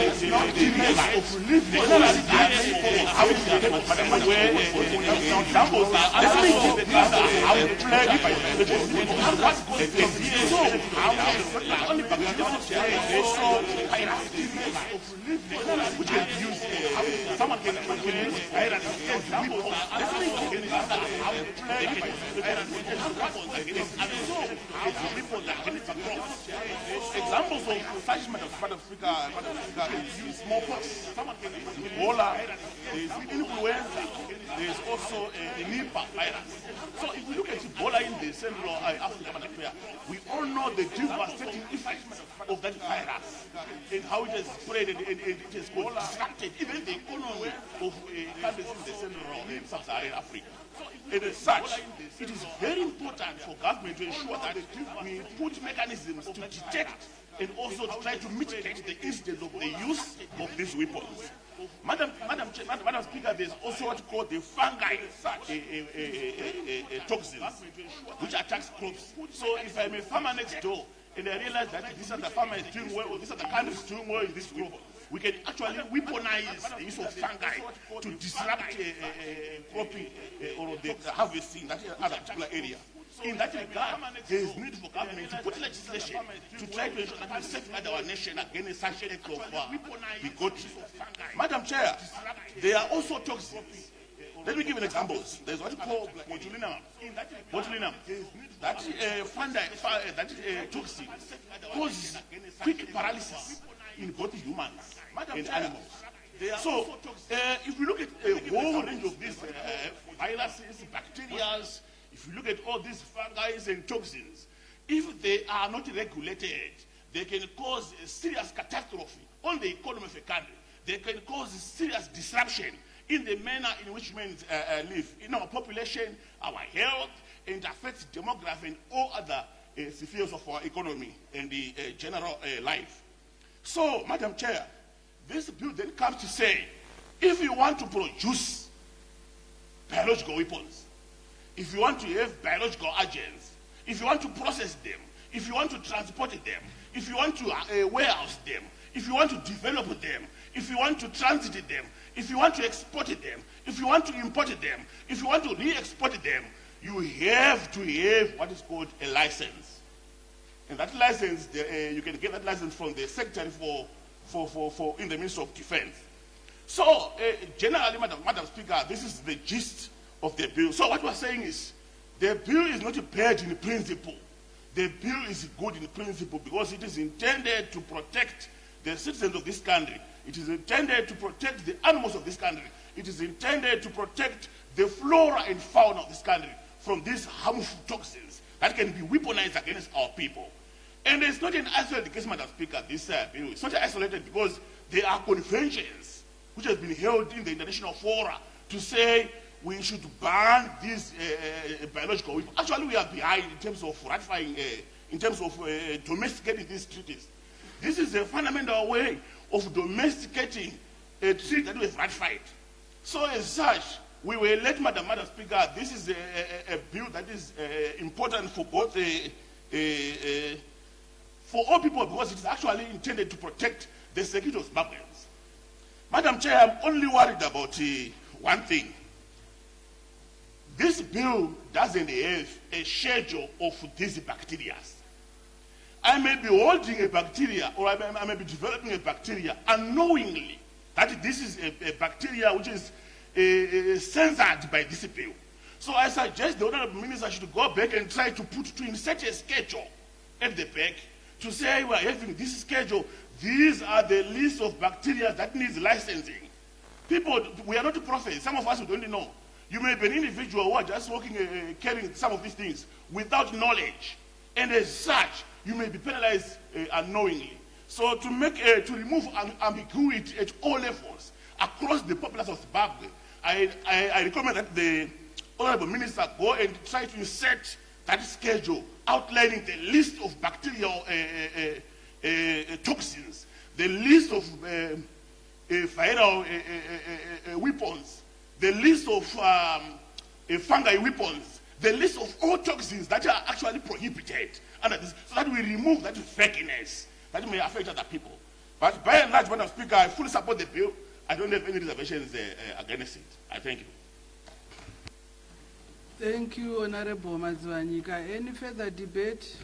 is now the use of living organisms for harmful purposes, where examples are animals that are plagued by biological weapons. What can be used to harm the land. Only we are now saying there is no which can be used for someone can use virus examples are animals examples of such Madam Speaker use smallpox, someone can use Ebola, there is influenza, there is also a Nipah virus. So if we look at Ebola in the Central African affair, we all know the devastating effects of that virus and how it has spread and it has disrupted even the economy of countries in the Central and Sub-Saharan Africa. And as such, it is very important for government to ensure that we put mechanisms to detect and also to try to mitigate the incidence of the use of these weapons. Madam Speaker, there's also what you call the fungi toxins, which attacks crops. So if I'm a farmer next door and I realize that this other farmer is doing well, or this other country is doing well in this crop, we can actually weaponize the use of fungi to disrupt cropping or the harvesting that other particular area. In that regard, there is need for government to put legislation to try to ensure that we safeguard our nation against such acts of bigotry. Madam Chair, there are also toxins. Let me give you examples. There's what you call botulinum. That fungi, that toxin causes quick paralysis in both humans and animals. So, if you look at a whole range of these viruses, bacteria, if you look at all these fungi and toxins, if they are not regulated, they can cause a serious catastrophe on the economy of a country. They can cause serious disruption in the manner in which men live, in our population, our health, and affects demography and all other spheres of our economy and the general life. So, Madam Chair, this bill then comes to say, if you want to produce biological weapons, if you want to have biological agents, if you want to process them, if you want to transport them, if you want to warehouse them, if you want to develop them, if you want to transit them, if you want to export them, if you want to import them, if you want to re-export them, you have to have what is called a license. And that license, you can get that license from the Secretary for in the Ministry of Defense. So, generally, Madam Speaker, this is the gist of the bill. So what we're saying is, the bill is not bad in principle. The bill is good in principle because it is intended to protect the citizens of this country. It is intended to protect the animals of this country. It is intended to protect the flora and fauna of this country from these harmful toxins that can be weaponized against our people. And it's not an isolated case, Madam Speaker, this bill. It's not isolated because there are conventions which have been held in the international fora to say we should ban these biological weapons. Actually, we are behind in terms of ratifying, in terms of domesticating these treaties. This is a fundamental way of domesticating a treaty that we have ratified. So as such, we will let Madam Speaker, this is a bill that is important for both, for all people, because it is actually intended to protect the security of Zimbabweans. Madam Chair, I'm only worried about one thing. This bill doesn't have a schedule of these bacteria. I may be holding a bacteria, or I may be developing a bacteria unknowingly that this is a bacteria which is censored by this bill. So I suggest the Honorable Minister should go back and try to insert a schedule at the back to say we are having this schedule, these are the list of bacteria that needs licensing. People, we are not prophets. Some of us don't know. You may be an individual who are just working, carrying some of these things without knowledge. And as such, you may be penalized unknowingly. So to remove ambiguity at all levels across the populace of Zimbabwe, I recommend that the Honorable Minister go and try to insert that schedule outlining the list of bacterial toxins, the list of viral weapons, the list of fungi weapons, the list of all toxins that are actually prohibited under this, so that we remove that vagueness that may affect other people. But by and large, Madam Speaker, I fully support the bill. I don't have any reservations against it. I thank you. Thank you, Honorable Mazwanyika. Any further debate?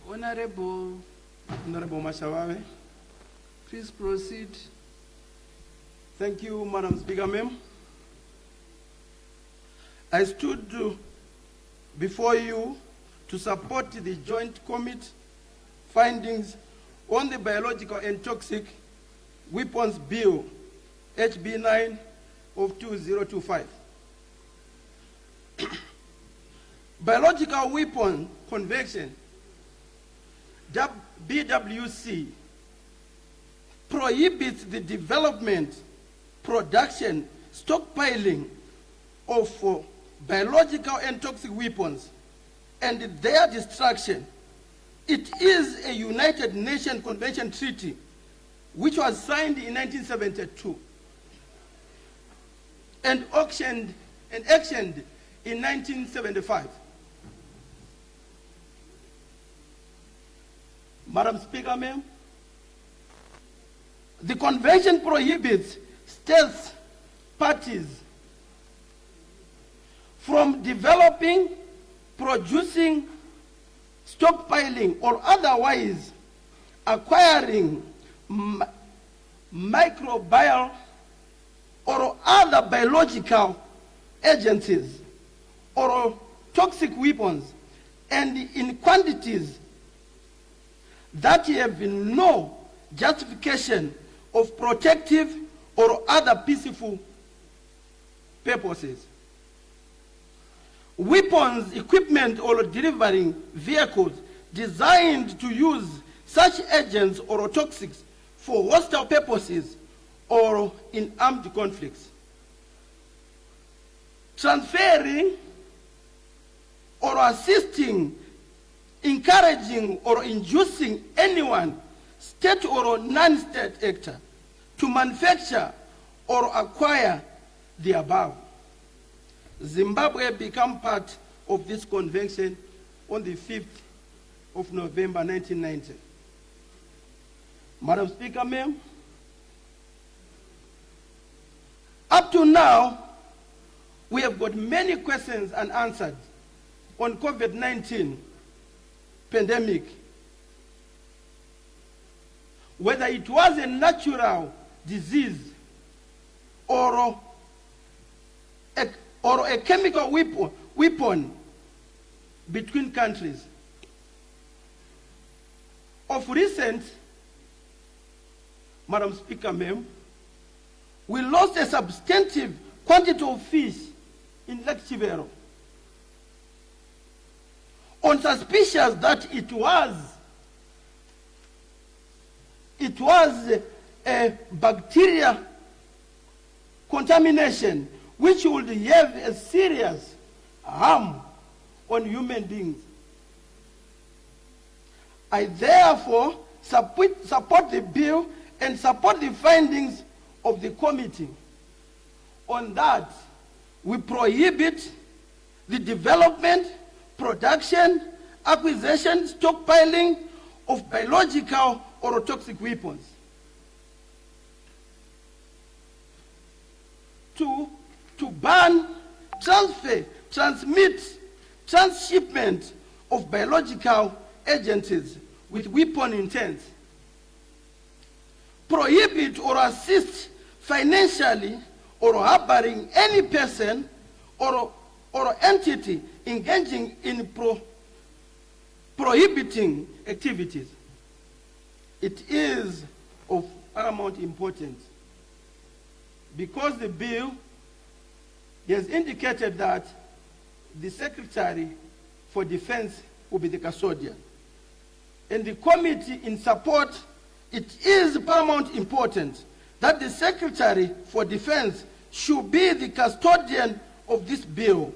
Honorable Mashayamombe. Please proceed. Thank you, Madam Speaker, ma'am. I stood before you to support the Joint Committee findings on the Biological and Toxic Weapons Bill, HB 9 of 2025. Biological Weapon Convention, BWC, prohibits the development, production, stockpiling of biological and toxic weapons and their destruction. It is a United Nations Convention treaty which was signed in 1972 and actioned in 1975. Madam Speaker, ma'am, the convention prohibits states parties from developing, producing, stockpiling, or otherwise acquiring microbial or other biological agencies or toxic weapons, and in quantities that have no justification of protective or other peaceful purposes. Weapons, equipment, or delivering vehicles designed to use such agents or toxics for hostile purposes or in armed conflicts. Transferring or assisting, encouraging or inducing anyone, state or non-state actor, to manufacture or acquire the above. Zimbabwe became part of this convention on the 5th of November 1990. Madam Speaker, ma'am, up to now, we have got many questions unanswered on COVID-19 pandemic. Whether it was a natural disease or a chemical weapon between countries. Of recent, Madam Speaker, ma'am, we lost a substantive quantity of fish in Lake Chivero on suspicion that it was a bacteria contamination which would have a serious harm on human beings. I therefore support the bill and support the findings of the committee. On that, we prohibit the development, production, acquisition, stockpiling of biological or toxic weapons. To ban, transfer, transmit, transshipment of biological agents with weapon intent. Prohibit or assist financially or harboring any person or entity engaging in prohibiting activities. It is of paramount importance because the bill has indicated that the Secretary for Defense will be the custodian. And the committee in support, it is paramount important that the Secretary for Defense should be the custodian of this bill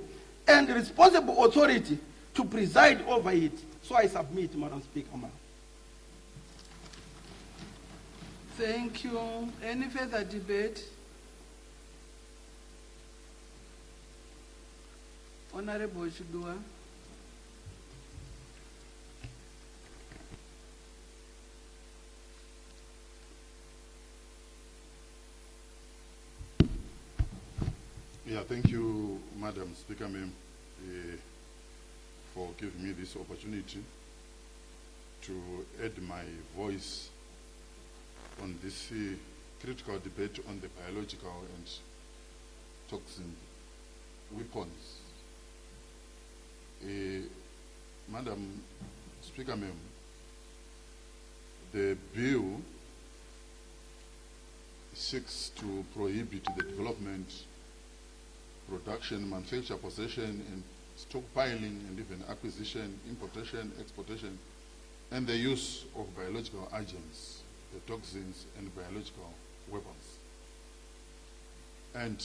and the responsible authority to preside over it. So I submit, Madam Speaker. Thank you. Any further debate? Honorable Chudua. Yeah, thank you, Madam Speaker, ma'am, for giving me this opportunity to add my voice on this critical debate on the biological and toxin weapons. Madam Speaker, ma'am, the bill seeks to prohibit the development, production, manufacture, possession, and stockpiling, and even acquisition, importation, exportation, and the use of biological agents, the toxins, and biological weapons. And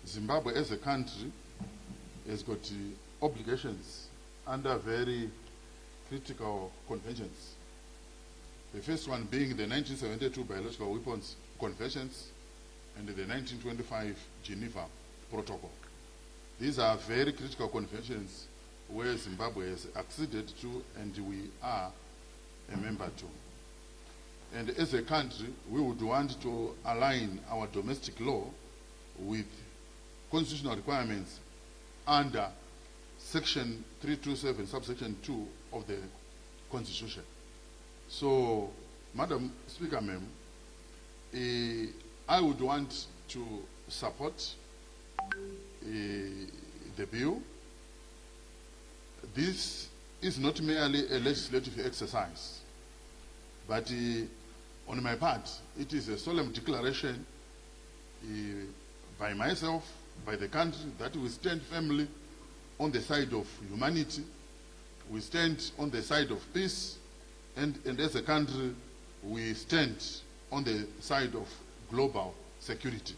Zimbabwe as a country has got obligations under very critical conventions. The first one being the 1972 Biological Weapons Conventions and the 1925 Geneva Protocol. These are very critical conventions where Zimbabwe has acceded to and we are a member to. And as a country, we would want to align our domestic law with constitutional requirements under Section 327, subsection 2 of the Constitution. So, Madam Speaker, ma'am, I would want to support the bill. This is not merely a legislative exercise, but on my part, it is a solemn declaration by myself, by the country, that we stand firmly on the side of humanity, we stand on the side of peace, and as a country, we stand on the side of global security.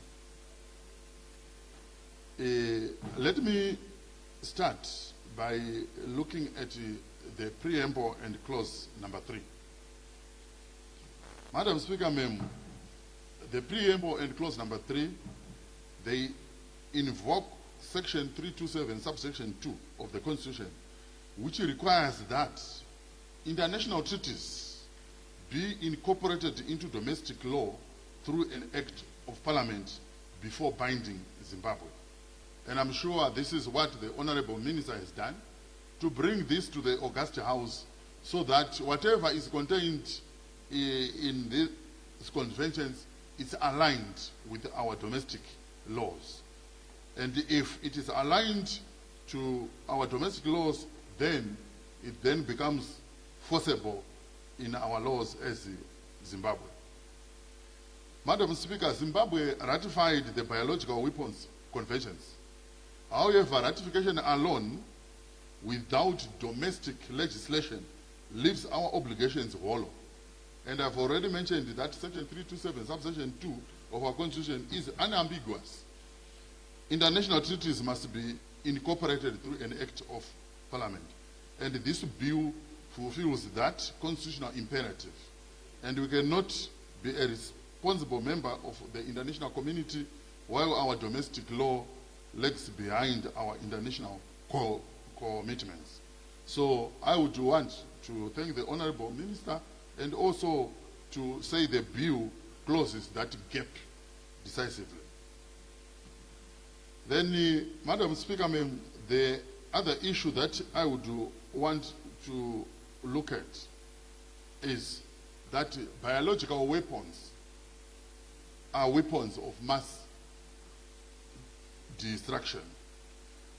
Let me start by looking at the preamble and clause number 3. Madam Speaker, ma'am, the preamble and clause number 3, they invoke Section 327, subsection 2 of the Constitution, which requires that international treaties be incorporated into domestic law through an act of parliament before binding Zimbabwe. And I'm sure this is what the Honorable Minister has done, to bring this to the August House so that whatever is contained in these conventions is aligned with our domestic laws. And if it is aligned to our domestic laws, then it then becomes forcible in our laws as Zimbabwe. Madam Speaker, Zimbabwe ratified the Biological Weapons Conventions. However, ratification alone without domestic legislation leaves our obligations hollow. And I've already mentioned that Section 327, subsection 2 of our Constitution is unambiguous. International treaties must be incorporated through an act of parliament. And this bill fulfills that constitutional imperative. And we cannot be a responsible member of the international community while our domestic law lags behind our international commitments. So I would want to thank the Honorable Minister and also to say the bill closes that gap decisively. Then, Madam Speaker, ma'am, the other issue that I would want to look at is that biological weapons are weapons of mass destruction.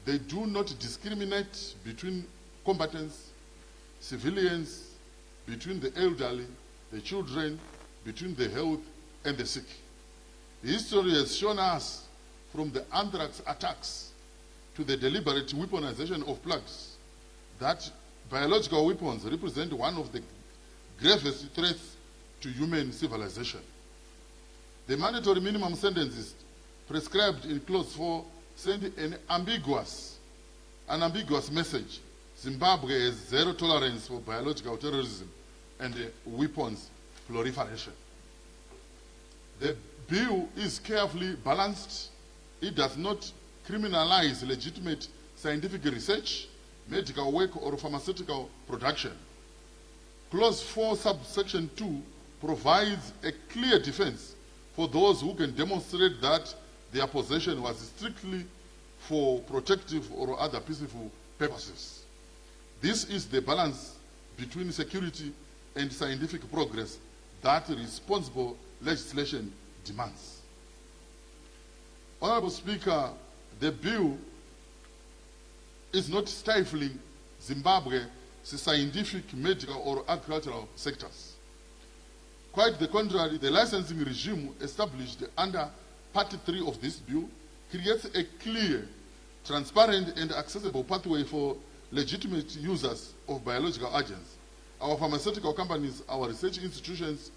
They do not discriminate between combatants, civilians, between the elderly, the children, between the health and the sick. History has shown us, from the anthrax attacks to the deliberate weaponization of plagues, that biological weapons represent one of the gravest threats to human civilization. The mandatory minimum sentences prescribed in Clause 4 send an ambiguous message. Zimbabwe has zero tolerance for biological terrorism and weapons proliferation. The bill is carefully balanced. It does not criminalize legitimate scientific research, medical work, or pharmaceutical production. Clause 4, subsection 2 provides a clear defense for those who can demonstrate that their possession was strictly for protective or other peaceful purposes. This is the balance between security and scientific progress that responsible legislation demands. Honorable Speaker, the bill is not stifling Zimbabwe's scientific, medical, or agricultural sectors. Quite the contrary, the licensing regime established under Part 3 of this bill creates a clear, transparent, and accessible pathway for legitimate users of biological agents, our pharmaceutical companies, our research institutions,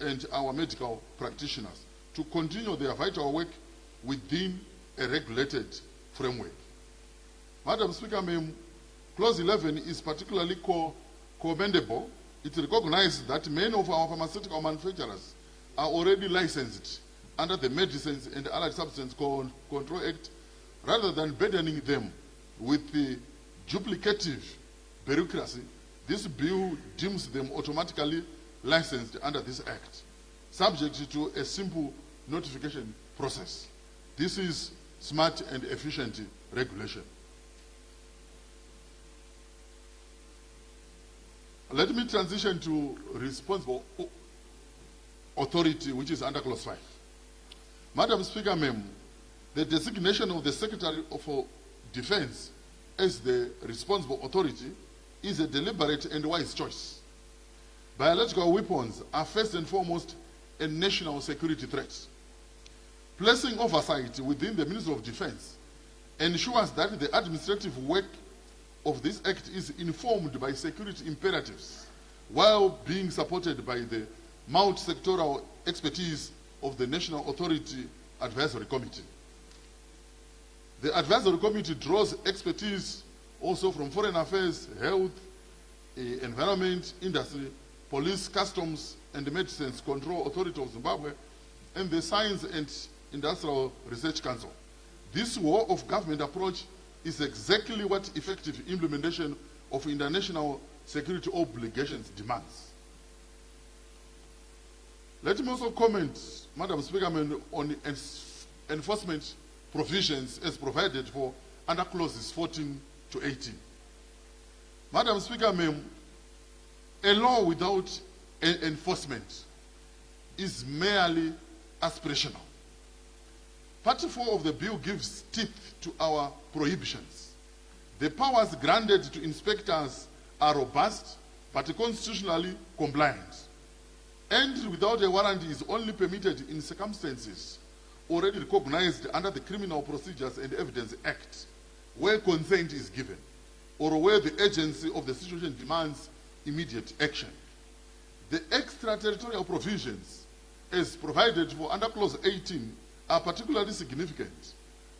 and our medical practitioners to continue their vital work within a regulated framework. Madam Speaker, Clause 11 is particularly commendable. It recognizes that many of our pharmaceutical manufacturers are already licensed under the Medicines and Allied Substances Control Act, rather than burdening them with the duplicative bureaucracy. This bill deems them automatically licensed under this act, subject to a simple notification process. This is smart and efficient regulation. Let me transition to responsible authority, which is under Clause 5. Madam Speaker, the designation of the Secretary of Defense as the responsible authority is a deliberate and wise choice. Biological weapons are first and foremost a national security threat. Placing oversight within the Ministry of Defense ensures that the administrative work of this act is informed by security imperatives while being supported by the multi-sectoral expertise of the National Authority Advisory Committee. The Advisory Committee draws expertise also from Foreign Affairs, Health, Environment, Industry, Police, Customs, and Medicines Control Authority of Zimbabwe, and the Science and Industrial Research Council. This war of government approach is exactly what effective implementation of international security obligations demands. Let me also comment, Madam Speaker, on enforcement provisions as provided for under clauses 14 to 18. Madam Speaker, a law without enforcement is merely aspirational. Part 4 of the bill gives teeth to our prohibitions. The powers granted to inspectors are robust but constitutionally compliant. Entry without a warrant is only permitted in circumstances already recognized under the Criminal Procedures and Evidence Act, where consent is given, or where the agency of the situation demands immediate action. The extraterritorial provisions, as provided for under Clause 18, are particularly significant.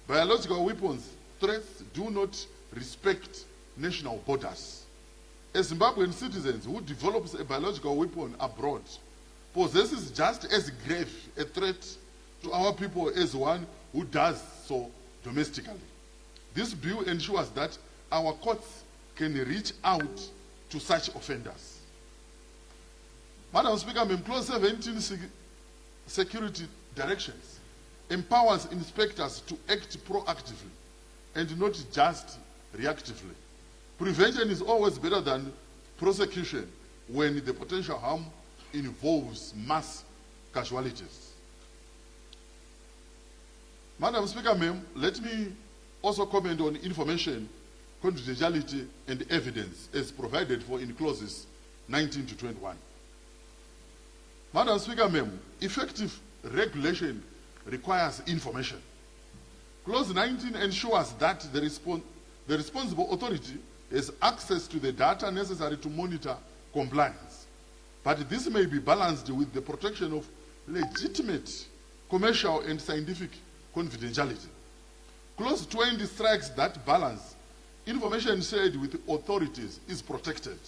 Biological weapons threats do not respect national borders. A Zimbabwean citizen who develops a biological weapon abroad possesses just as grave a threat to our people as one who does so domestically. This bill ensures that our courts can reach out to such offenders. Madam Speaker, Clause 17 security directions empowers inspectors to act proactively and not just reactively. Prevention is always better than prosecution when the potential harm involves mass casualties. Madam Speaker, let me also comment on information, confidentiality, and evidence as provided for in clauses 19 to 21. Madam Speaker, ma'am, effective regulation requires information. Clause 19 ensures that the responsible authority has access to the data necessary to monitor compliance. But this may be balanced with the protection of legitimate commercial and scientific confidentiality. Clause 20 strikes that balance. Information shared with authorities is protected,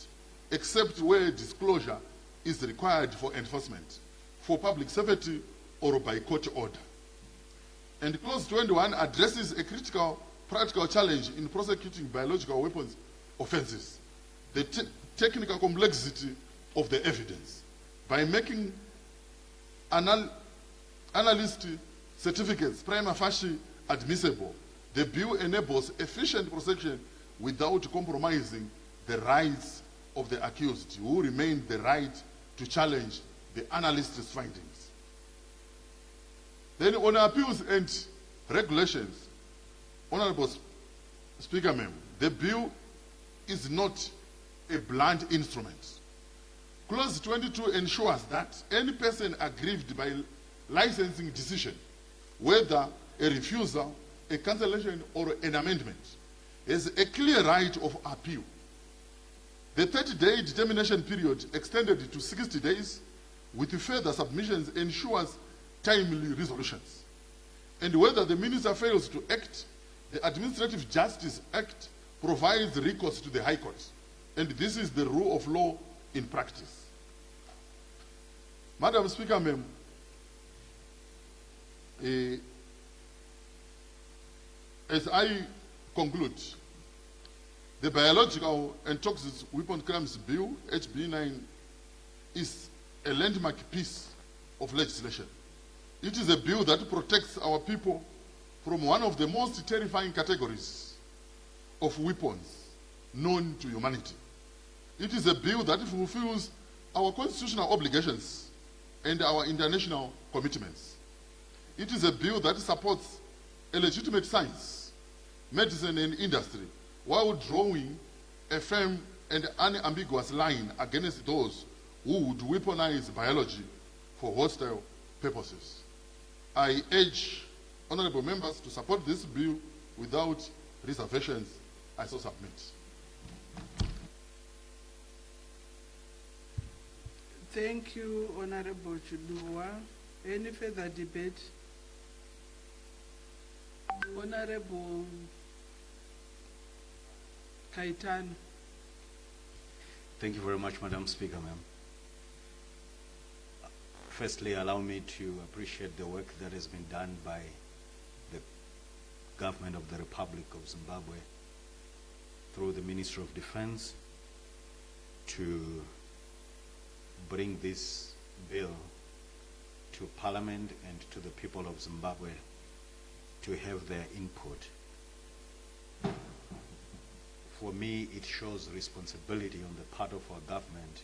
except where disclosure is required for enforcement, for public safety, or by court order. And Clause 21 addresses a critical practical challenge in prosecuting biological weapons offenses, the technical complexity of the evidence. By making analyst certificates prima facie admissible, the bill enables efficient prosecution without compromising the rights of the accused, who remain the right to challenge the analyst's findings. Then on appeals and regulations, Honorable Speaker, ma'am, the bill is not a blunt instrument. Clause 22 ensures that any person aggrieved by licensing decision, whether a refusal, a cancellation, or an amendment, has a clear right of appeal. The 30-day determination period extended to 60 days with further submissions ensures timely resolutions. And whether the minister fails to act, the Administrative Justice Act provides recourse to the High Court. And this is the rule of law in practice. Madam Speaker, ma'am, as I conclude, the Biological and Toxic Weapon Crimes Bill, HB 9, is a landmark piece of legislation. It is a bill that protects our people from one of the most terrifying categories of weapons known to humanity. It is a bill that fulfills our constitutional obligations and our international commitments. It is a bill that supports a legitimate science, medicine, and industry, while drawing a firm and unambiguous line against those who would weaponize biology for hostile purposes. I urge honorable members to support this bill without reservations. I so submit. Thank you, Honorable Chudua. Any further debate? Honorable Kaitano. Thank you very much, Madam Speaker, ma'am. Firstly, allow me to appreciate the work that has been done by the government of the Republic of Zimbabwe through the Ministry of Defense to bring this bill to Parliament and to the people of Zimbabwe to have their input. For me, it shows responsibility on the part of our government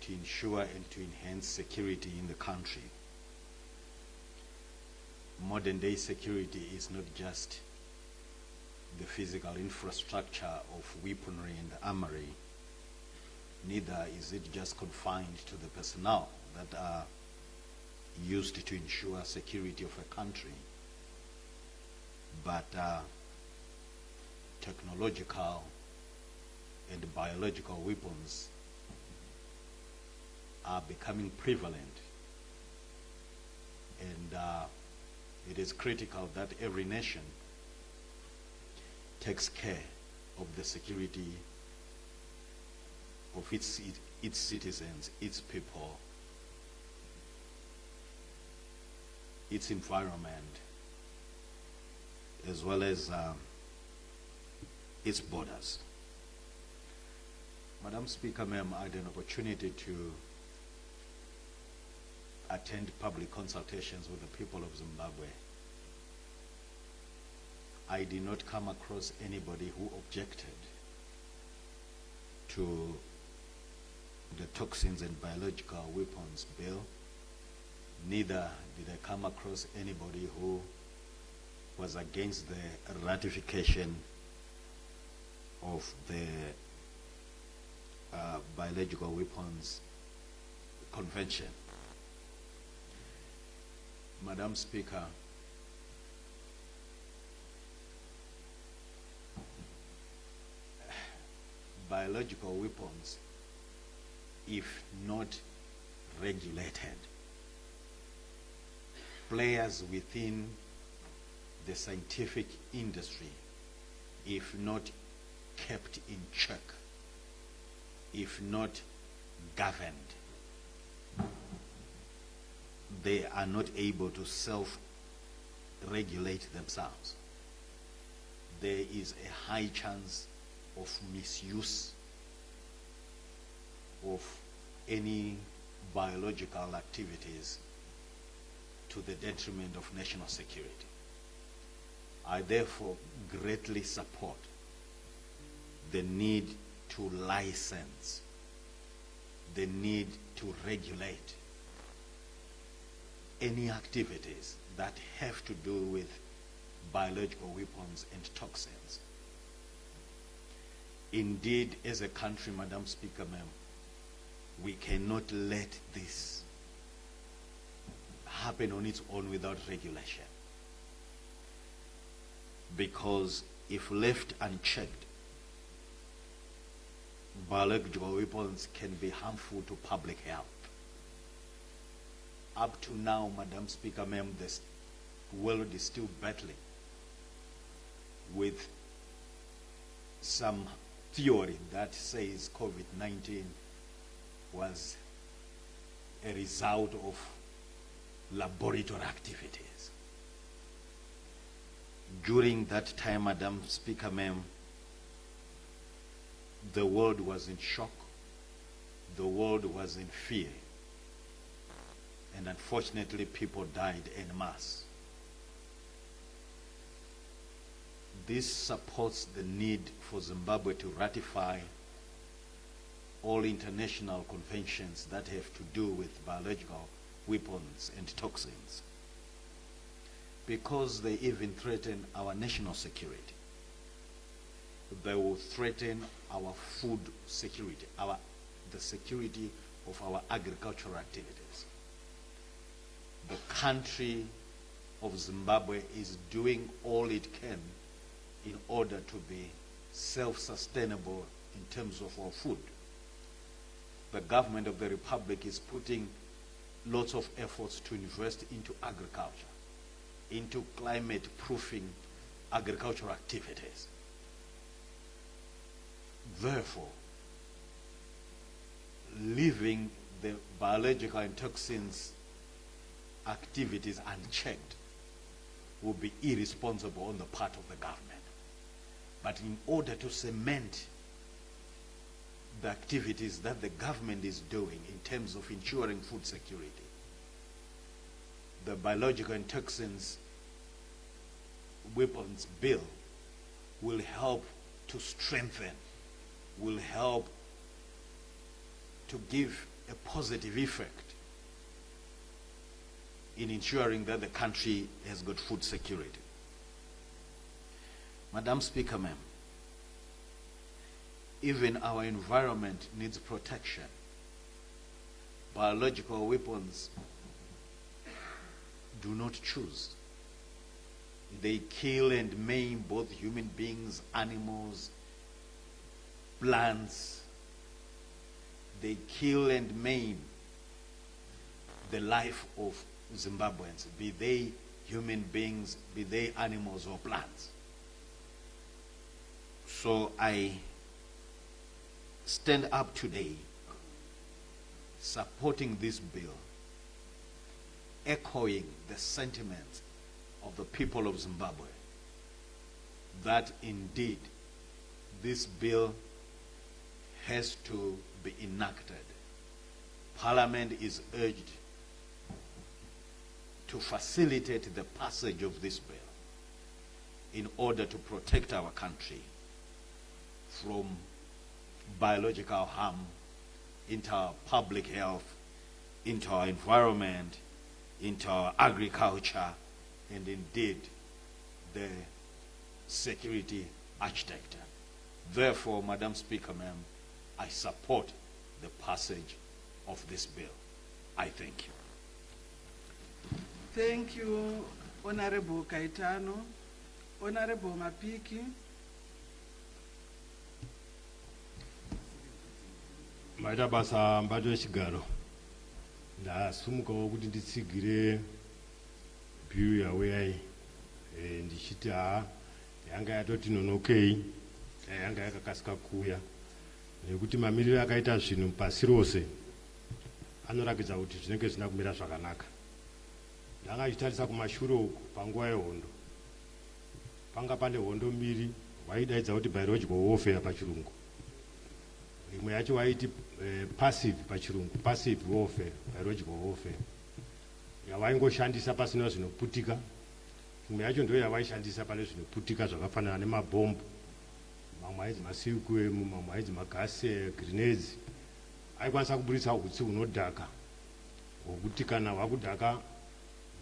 to ensure and to enhance security in the country. Modern day security is not just the physical infrastructure of weaponry and armory, neither is it just confined to the personnel that are used to ensure security of a country, but technological and biological weapons are becoming prevalent, and it is critical that every nation takes care of the security of its citizens, its people, its environment, as well as its borders. Madam Speaker, ma'am, I had an opportunity to attend public consultations with the people of Zimbabwe. I did not come across anybody who objected to the Toxins and Biological Weapons Bill. Neither did I come across anybody who was against the ratification of the Biological Weapons Convention. Madam Speaker, biological weapons, if not regulated, players within the scientific industry, if not kept in check, if not governed, they are not able to self-regulate themselves. There is a high chance of misuse of any biological activities to the detriment of national security. I therefore greatly support the need to license, the need to regulate any activities that have to do with biological weapons and toxins. Indeed, as a country, Madam Speaker, ma'am, we cannot let this happen on its own without regulation. Because if left unchecked, biological weapons can be harmful to public health. Up to now, Madam Speaker, ma'am, the world is still battling with some theory that says COVID-19 was a result of laboratory activities. During that time, Madam Speaker, ma'am, the world was in shock, the world was in fear, and unfortunately people died en masse. This supports the need for Zimbabwe to ratify all international conventions that have to do with biological weapons and toxins, because they even threaten our national security. They will threaten our food security, the security of our agricultural activities. The country of Zimbabwe is doing all it can in order to be self-sustainable in terms of our food. The government of the Republic is putting lots of efforts to invest into agriculture, into climate-proofing agricultural activities. Therefore, leaving the biological and toxins activities unchecked will be irresponsible on the part of the government. But in order to cement the activities that the government is doing in terms of ensuring food security, the biological and toxins weapons bill will help to strengthen, will help to give a positive effect in ensuring that the country has got food security. Madam Speaker, ma'am, even our environment needs protection. Biological weapons do not choose. They kill and maim both human beings, animals, plants. They kill and maim the life of Zimbabweans, be they human beings, be they animals or plants. So I stand up today supporting this bill, echoing the sentiments of the people of Zimbabwe, that indeed this bill has to be enacted. Parliament is urged to facilitate the passage of this bill in order to protect our country from biological harm into our public health, into our environment, into our agriculture, and indeed the security architect. Therefore, Madam Speaker, ma'am, I support the passage of this bill. I thank you. Thank you, Honorable Kaitano. Honorable Mapiki. Maita basa mbato echigaro ndasumukawo kuti nditsigire bill yawe ndichiti yanga yatoti nonokei yanga yakakasika kuya nekuti mamiriro akaita zvinhu pasi rose anorakidza kuti zvinenge zvisina kumira zvakanaka. Ndanga achitarisa kumashure uku panguva yehondo panga pane hondo mbiri waidaidza kuti biological warfare pachirungu. Imwe yacho waiti passive pachirungu, passive warfare, biological warfare. Yavaingoshandisa pasina zvinoputika. Imwe yacho ndio yavaishandisa pane zvinoputika zvakafanana nemabhombu. Mamwe aidzi masilkwemu, mamwe aidzi magasi grenades. Aikwanisa kuburitsa hutsi hunodhaka. Hwokuti kana hwakudhaka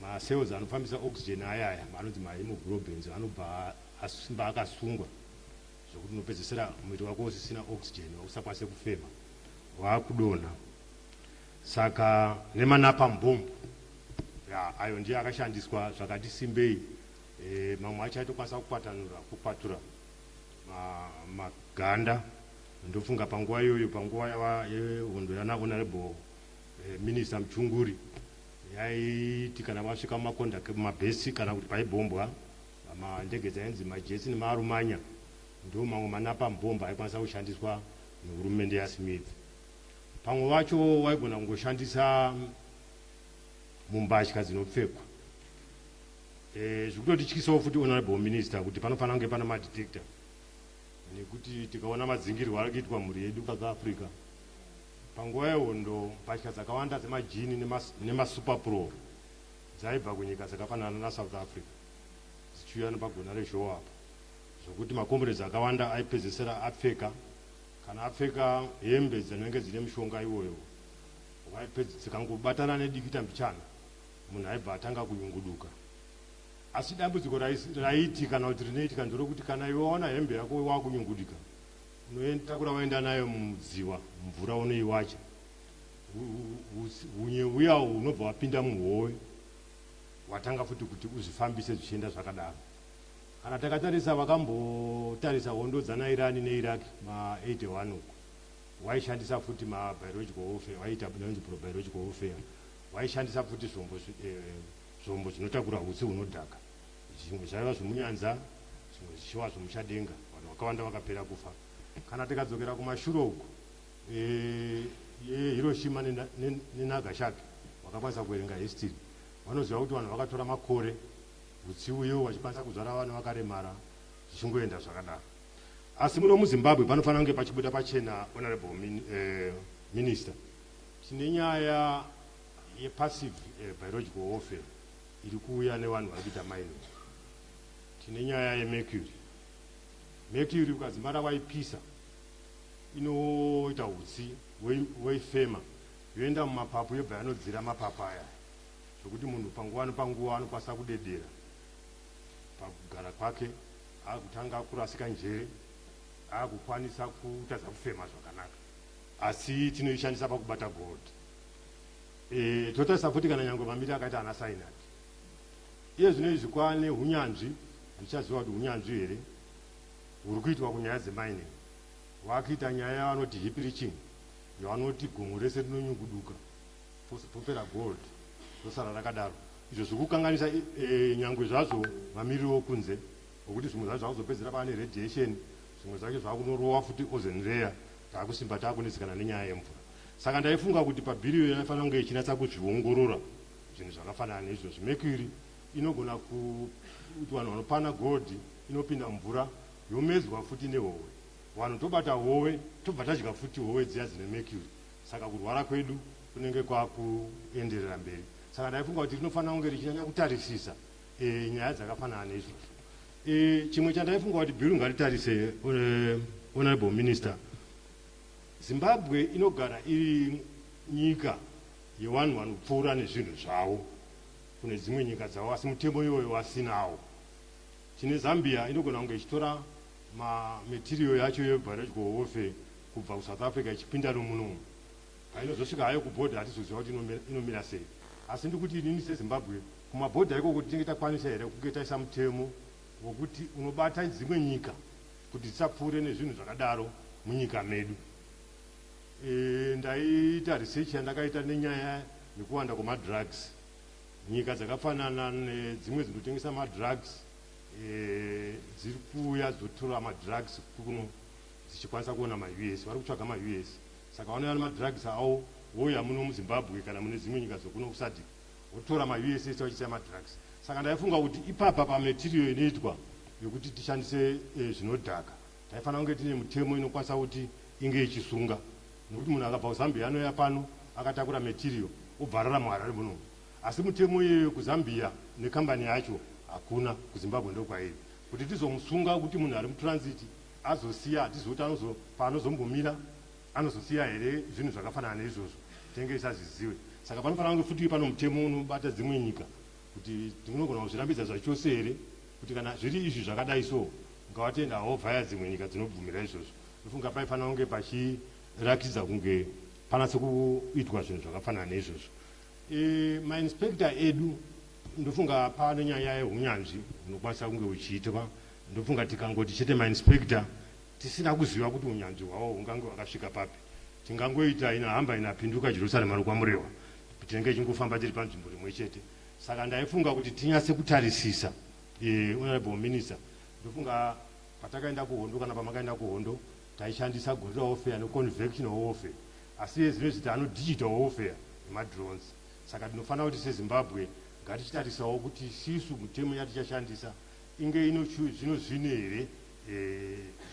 macells anofambisa oxygen ayaya anonzi mahemoglobins anobva asimba akasungwa zvokuti unopedzisira mwiri wako usisina oxygen usakwanise kufema wakudonha. Saka nemanapambombu ayo ndiye akashandiswa zvakati simbei. Mamwe acho aitokwanisa kukwatura maganda. Ndofunga panguva iyoyo panguva yehondo yana Honorable Minister Muchinguri yaiti kana vasvika mumakonda mabhesi kana kuti paibhombwa ndege dzainzi majetsi nemarumanya ndo mamwe manapambomba aikwanisa kushandiswa nehurumende yaSmith. Pamwe vacho waigona kungoshandisa mumbatya dzinopfekwa. Zvikutotityisisawo futi Honorable Minister kuti panofanira kunge pana madetector nekuti tikaona madzingirwo ari kuitwa mhuri yedu South Africa panguva yehondo mbatya dzakawanda dzemajini nemasuper pro dzaibva kunyika dzakafanana naSouth Africa dzichiuya nepagona rezhowa apa zvokuti makomrades akawanda aipedzisira apfeka kana apfeka hembe dzinenge dzine mushonga iwoyo dzikangobatana nedikita mbichana munhu aibva atanga kunyunguduka. Asi dambudziko raiti kana kuti rinoitika ndorokuti kana iwe waona hembe yako wakunyungudika unotakura waenda nayo mudziwa mvura unoiwacha unye uya unobva wapinda muhowe watanga futi kuti uzvifambise zvichienda zvakadaro. Kana takatarisa vakambotarisa hondo dzana Iran neIraq ma81 uku waishandisa futi mabiological warfare waita biological warfare waishandisa futi zvombo zvinotakura hutsi hunodhaka. Zvimwe zvaiva zvomunyanza zvimwe zvichiva zvomuchadenga vanhu vakawanda vakapera kufa. Kana tikadzokera kumashure uku Hiroshima neNagasaki vakakwanisa kuverenga history vanoziva kuti vanhu vakatora makore hutsi uyo vachikwanisa kuzvara vanhu vakaremara zvichingoenda zvakadaro. Asi muno muZimbabwe panofanira kunge pachibuda pachena. Honorable Minister, tine nyaya yepassive biological warfare iri kuuya nevanhu vari kuita mining. Tine nyaya yemercury. Mercury ukadzimara waipisa inoita hutsi weifema yoenda mumapapu yobva yanodzira mapapu aya zvokuti munhu panguva anokwanisa kudedera pakugara kwake akutanga kurasika njere akukwanisa kutadza kufema zvakanaka. Asi tinoishandisa pakubata gold. Totarisa futi kana nyange mamiri akaita ana cyanide. Iye zvino izvi kwane hunyanzvi ndichaziva kuti hunyanzvi here huri kuitwa kunyaya dzemining. Wakuita nyaya yavanoti heap leaching yavanoti gomo rese rinonyunguduka popera gold rosara rakadaro. Izvo zvikukanganisa nyangwe zvazvo mamiriro okunze okuti zvimwe zvacho zvakuzopedzera pane radiation zvimwe zvacho zvakunorowa futi ozone layer taakusimba taakunetsekana nenyaya yemvura. Saka ndaifunga kuti pabhiriyo inofanira kunge ichinatsa kuzviongorora zvinhu zvakafanana neizvozvo. Mercury inogona kuti vanhu vanopana gold inopinda mvura yomedzwa futi nehowe. Vanhu tobata howe tobva tadya futi howe dziya dzine mercury. Saka kurwara kwedu kunenge kwakuenderera mberi. Saka ndaifunga kuti rinofanira kunge richinyanya kutarisisa nyaya dzakafanana neizvozvo. Chimwe chandaifunga kuti bhiru ngaritarise Honorable Minister, Zimbabwe inogara iri nyika yevanhu vanopfuura nezvinhu zvavo kune dzimwe nyika dzavo asi mutemo iwoyo wasinawo. chine Zambia inogona kunge ichitora material yacho yebiological warfare kubva kuSouth Africa ichipinda nomuno inozosvika hayo kubhodha hatizoziva kuti inomira sei. Asi ndikuti inini seZimbabwe kumabhodha ikoko tinenge takwanisa here kunge taisa mutemo wokuti unobata dzimwe nyika kuti dzisapfuure nezvinhu zvakadaro munyika medu. Ndaita research yandakaita nenyaya yekuwanda kwamadrugs. Nyika dzakafanana nedzimwe dzinotengesa madrugs dziri kuuya dzotora madrugs kuno dzichikwanisa kuona maUS, vari kutsvaga maUS. Saka vanouya nemadrugs avo vouya muno muZimbabwe kana mune dzimwe nyika dzokuno kusadhik votora maUS ese vachiisa madrugs. Saka ndaifunga kuti ipapa pamaterial inoitwa yokuti tishandise zvinodhaka taifanira kunge tine mutemo inokwanisa kuti inge ichisunga, nokuti munhu akabva kuZambia anouya pano akatakura material obva ararama Harare muno. Asi mutemo iyeyo kuZambia nekambani yacho hakuna, kuZimbabwe ndokwairi. Kuti tizomusunga kuti munhu ari mutransit azosiya hatizokuti paanozombomira anozosiya here zvinhu zvakafanana neizvozvo tenge isaziziwe. Saka panofanira kunge futi pano mutemo unobata dzimwe nyika kuti tinogona kuzvirambidza zvachose here kuti kana zviri izvi zvakadai so ngavatenda hovhaya dzimwe nyika dzinobvumira izvozvo. Ndofunga paifanira kunge pachirakidza kunge panatse kuitwa zvinhu zvakafanana neizvozvo. Mainspector edu ndofunga pane nyaya yeunyanzvi unokwanisa kunge uchiitwa. Ndofunga tikangoti chete mainspector tisina kuziva kuti unyanzvi hwavo hungange hwakasvika papi. Tingangoita inahamba inapinduka Jerusalema rokwamurewa tinenge chingofamba tiri panzvimbo rimwe chete. Saka ndaifunga kuti tinyase kutarisisa honorable minister. Ndofunga patakaenda kuhondo kana pamakaenda kuhondo taishandisa guerrilla warfare neconvectional warfare, asi zvinozita digital warfare nemadrones. Saka tinofanira kuti seZimbabwe ngatichitarisawo kuti sisu mutemo yatichashandisa inge ino zvino zvine here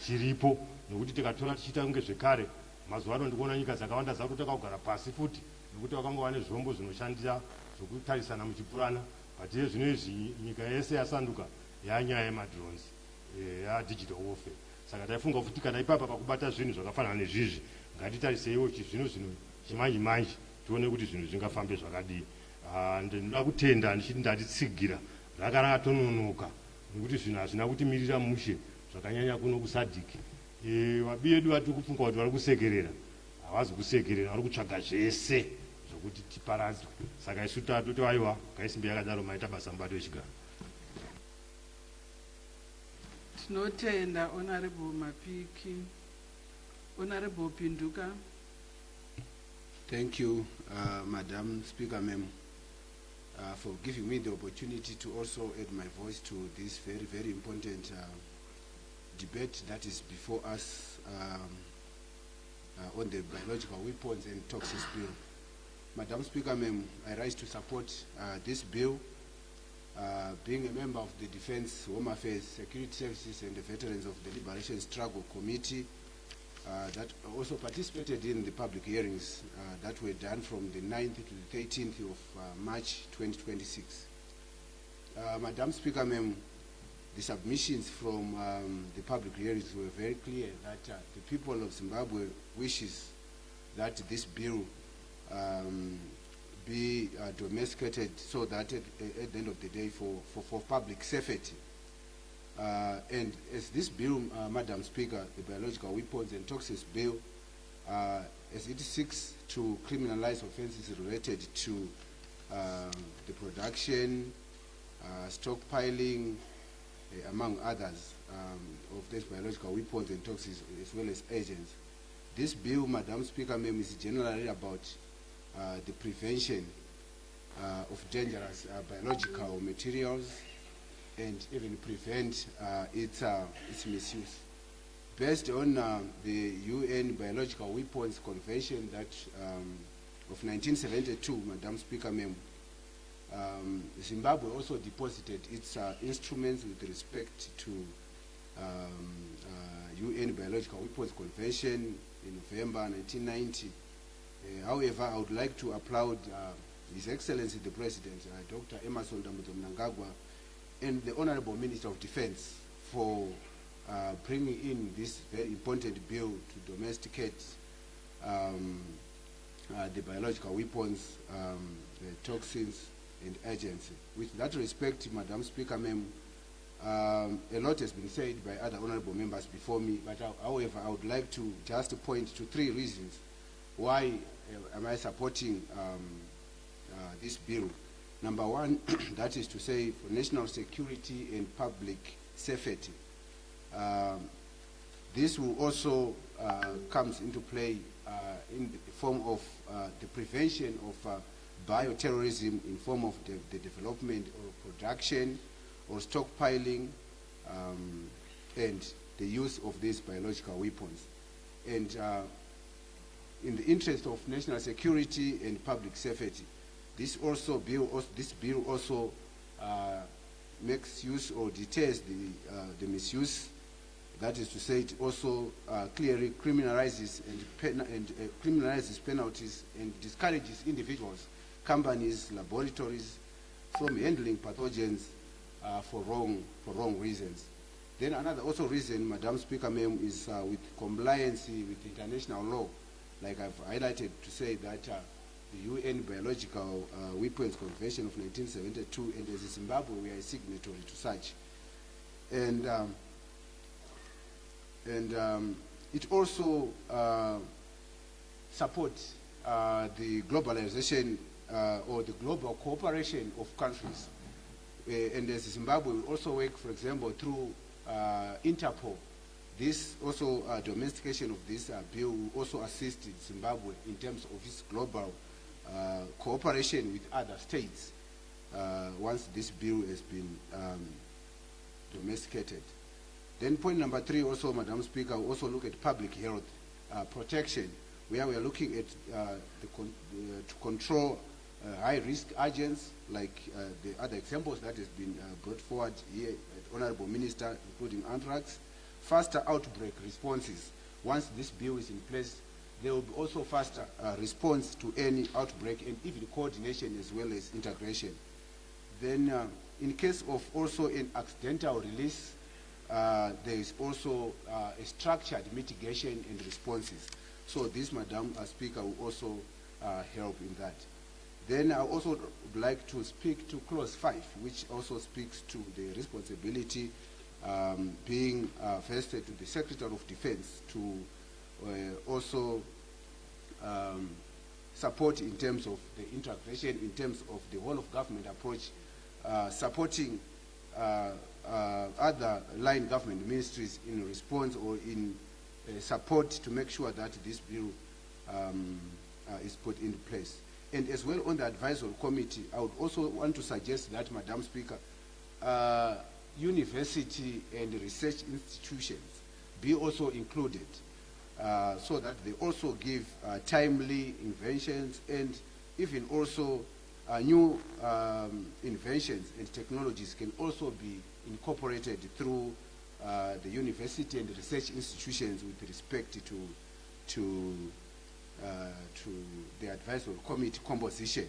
chiripo, nokuti tikatora tichiita kunge zvekare mazuva ano ndikuona nyika dzakawanda dzakutaka kugara pasi futi nokuti vakangova nezvombo zvinoshandisa zvokutarisana muchipurana. But zvino izvi nyika yese yasanduka yanyaya yemadrones digital warfare. Saka taifunga futi kana ipapa pakubata zvinhu zvakafanana nezvizvi ngatitariseiwo zvino chimanje manje tione kuti zvinhu zvingafambe zvakadii. Ndinoda kutenda ndichiti ndatitsigira rakaratononoka nokuti zvinhu hazvina kutimirira mushe zvakanyanya kuno kusadhiki. Vabi vedu vari kufunga kuti vari kusekerera, havazi kusekerera, vari kutsvaga zvese zvokuti tiparadzwe. Saka isu tatoti aiwa ngaisimbe yakadaro maita basa mubato wechigaro. Tinotenda Honorable Mapiki. Honorable Pinduka. Thank you, Madam Speaker, ma'am, for giving me the opportunity to also add my voice to this very, very important debate that is before us on the biological weapons and toxins bill. Madam Speaker, ma'am, I rise to support this bill. Being a member of the Defense, Home Affairs, Security Services and the Veterans of the Liberation Struggle Committee that also participated in the public hearings that were done from the 9th to the 13th of March 2026. Madam Speaker, ma'am, the submissions from the public hearings were very clear that the people of Zimbabwe wishes that this bill be domesticated so that at the end of the day for public safety. And as this bill, Madam Speaker, the Biological Weapons and Toxins Bill, as it seeks to criminalize offenses related to the production, stockpiling, among others, of these biological weapons and toxins as well as agents. This bill, Madam Speaker, ma'am, is generally about the prevention of dangerous biological materials and even prevent its misuse. Based on the UN Biological Weapons Convention that of 1972, Madam Speaker, ma'am, Zimbabwe also deposited its instruments with respect to UN Biological Weapons Convention in November 1990. However, I would like to applaud His Excellency the President, Dr. Emerson Dambudzo Mnangagwa, and the Honorable Minister of Defense for bringing in this very important bill to domesticate the biological weapons, the toxins and agents. With that respect, Madam Speaker, ma'am, A lot has been said by other honorable members before me, but however, I would like to just point to 3 reasons why am I supporting this bill. Number 1, that is to say, for national security and public safety. This will also comes into play in the form of the prevention of bioterrorism in form of the development or production or stockpiling and the use of these biological weapons. And in the interest of national security and public safety, this bill also makes use or deters the misuse. That is to say, it also clearly criminalizes criminalizes penalties and discourages individuals, companies, laboratories from handling pathogens for wrong reasons. Then another also reason, Madam Speaker, ma'am, is with compliance with international law. Like I've highlighted to say that the UN Biological Weapons Convention of 1972, and as Zimbabwe, we are a signatory to such. And it also supports the globalization or the global cooperation of countries. And as Zimbabwe, we also work, for example, through Interpol. This also domestication of this bill will also assist Zimbabwe in terms of its global cooperation with other states once this bill has been domesticated. Then point number 3 also, Madam Speaker, we also look at public health protection, where we are looking at to control high-risk agents, like the other examples that has been brought forward here at Honorable Minister, including anthrax, faster outbreak responses. Once this bill is in place, there will be also faster response to any outbreak and even coordination as well as integration. Then in case of also an accidental release, there is also a structured mitigation and responses. So this, Madam Speaker, will also help in that. Then I also would like to speak to clause 5, which also speaks to the responsibility being vested to the Secretary of Defense to also support in terms of the integration, in terms of the whole of government approach, supporting other line government ministries in response or in support to make sure that this bill is put in place. And as well on the advisory committee, I would also want to suggest that, Madam Speaker, university and research institutions be also included so that they also give timely inventions and even also new inventions and technologies can also be incorporated through the university and the research institutions with respect to the advisory committee composition.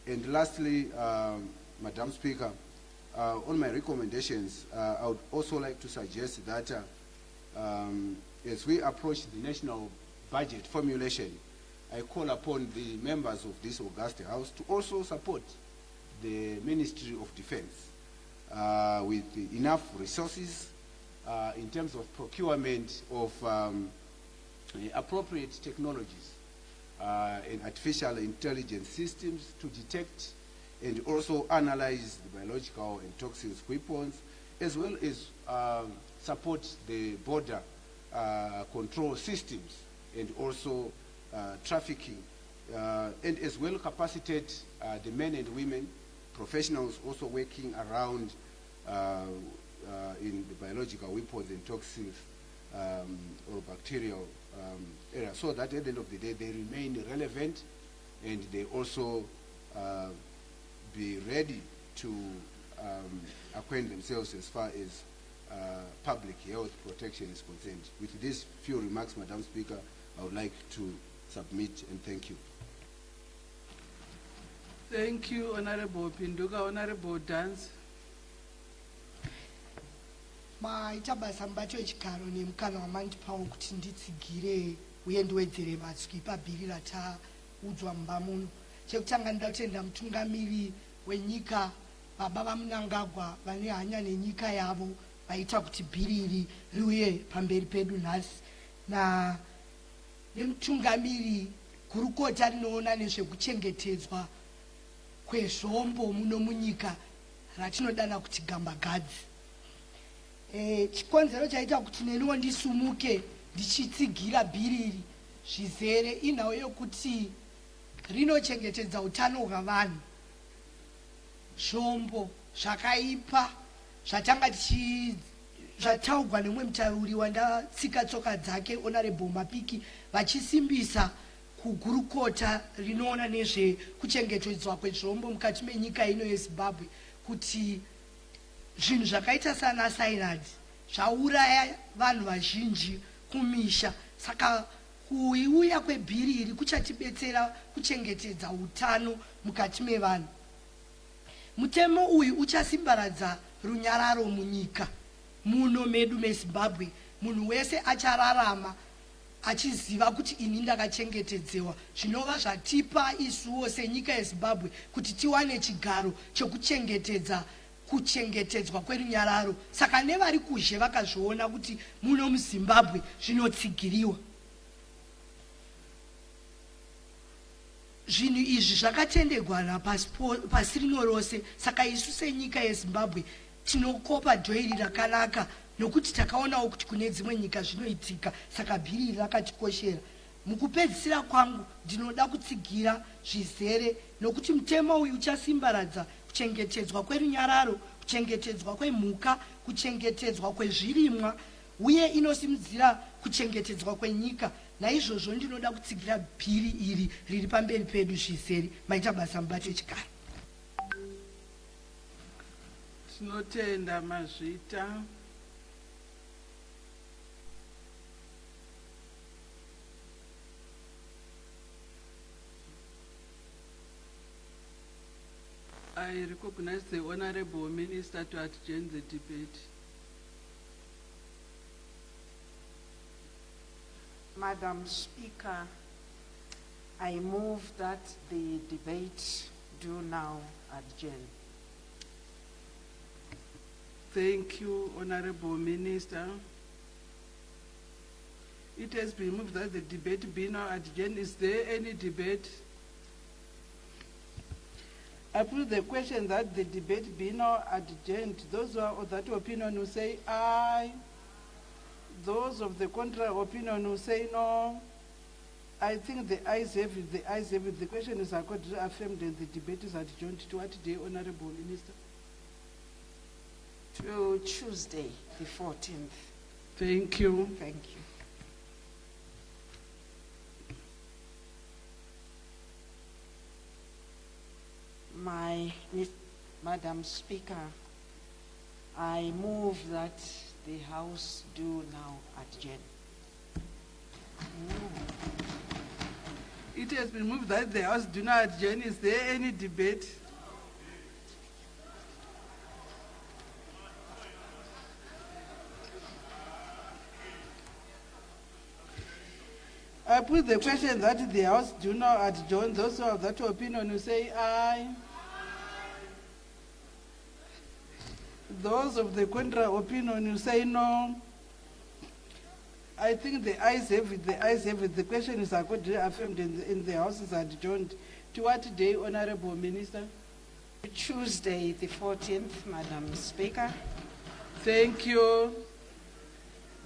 And lastly, Madam Speaker, on my recommendations, I would also like to suggest that as we approach the national budget formulation, I call upon the members of this august House to also support the Ministry of Defense with enough resources in terms of procurement of appropriate technologies and artificial intelligence systems to detect and also analyze the biological and toxic weapons, as well as support the border control systems and also trafficking, and as well capacitate the men and women, professionals also working around in the biological weapons and toxic or bacterial area, so that at the end of the day they remain relevant and they also be ready to acquaint themselves as far as public health protection is concerned. With these few remarks, Madam Speaker, I would like to submit and thank you. Thank you, Honorable Pinduka. Honorable Dance. maita basa mubato wechigaro nemukana wamandipawo kuti nditsigire uye ndiwedzere vatsvi pabhiri rataudzwa mumba muno. Chekutanga ndoda kutenda mutungamiri wenyika baba vamunangagwa vane hanya nenyika yavo vaita kuti bhiri iri riuye pamberi pedu nhasi nemutungamiri gurukota rinoona nezvekuchengetedzwa kwezvombo muno munyika ratinodana kuti gambagadzi. Chikonzero chaita kuti neniwo ndisumuke ndichitsigira bhiri iri zvizere inhau yokuti rinochengetedza utano hwavanhu. Zvombo zvakaipa zvatanga zvataugwa nemwe mutauri wandatsika tsoka dzake Honorable Mapiki vachisimbisa kugurukota rinoona nezvekuchengetedzwa kwezvombo mukati menyika ino yeZimbabwe kuti zvinhu zvakaita sana cyanide zvauraya vanhu vazhinji kumisha. Saka kuuya kwebhiri iri kuchatibetsera kuchengetedza utano mukati mevanhu. Mutemo uyu uchasimbaradza runyararo munyika muno medu meZimbabwe. Munhu wese achararama achiziva kuti ini ndakachengetedzewa, zvinova zvatipa isuwo senyika yeZimbabwe kuti tiwane chigaro kuchengetedzwa kwerunyararo. Saka nevari kuzhe vakazviona kuti muno muZimbabwe zvinotsigiriwa. Zvinhu izvi zvakatendegwana pasi rino rose. Saka isu senyika yeZimbabwe tinokopa dhoiri rakanaka nokuti takaonawo kuti kune dzimwe nyika zvinoitika. Saka bhiri iri rakatikoshera. Mukupedzisira kwangu ndinoda kutsigira zvizere nokuti mutemo uyu uchasimbaradza kuchengetedzwa kwerunyararo, kuchengetedzwa kwemhuka, kuchengetedzwa kwezvirimwa uye inosimudzira kuchengetedzwa kwenyika. Naizvozvo ndinoda kutsigira bhiri iri riri pamberi pedu zvizere. Maita basa mubati wechigaro. Tinotenda Mazvita. I recognize the Honorable Minister to adjourn the debate. Madam Speaker, I move that the debate do now adjourn. Thank you, Honorable Minister. It has been moved that the debate be now adjourned. Is there any debate? I put the question that the debate be now adjourned. Those who are of that opinion will say aye. Those of the contrary opinion will say no. I think the ayes have it. The ayes have it. The question is accordingly affirmed and the debate is adjourned to what day, Honorable Minister? To Tuesday, the 14th. Thank you. Thank you. Madam Speaker, I move that the House do now adjourn. It has been moved that the House do not adjourn. Is there any debate? I put the question that the House do not adjourn. Those who have that opinion will say aye. Those of the contrary opinion will say no. I think the ayes have it. The ayes have it. The question is accordingly affirmed and the House is adjourned. To what day, Honorable Minister? Tuesday, the 14th, Madam Speaker. Thank you.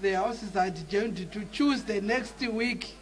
The House is adjourned to Tuesday next week.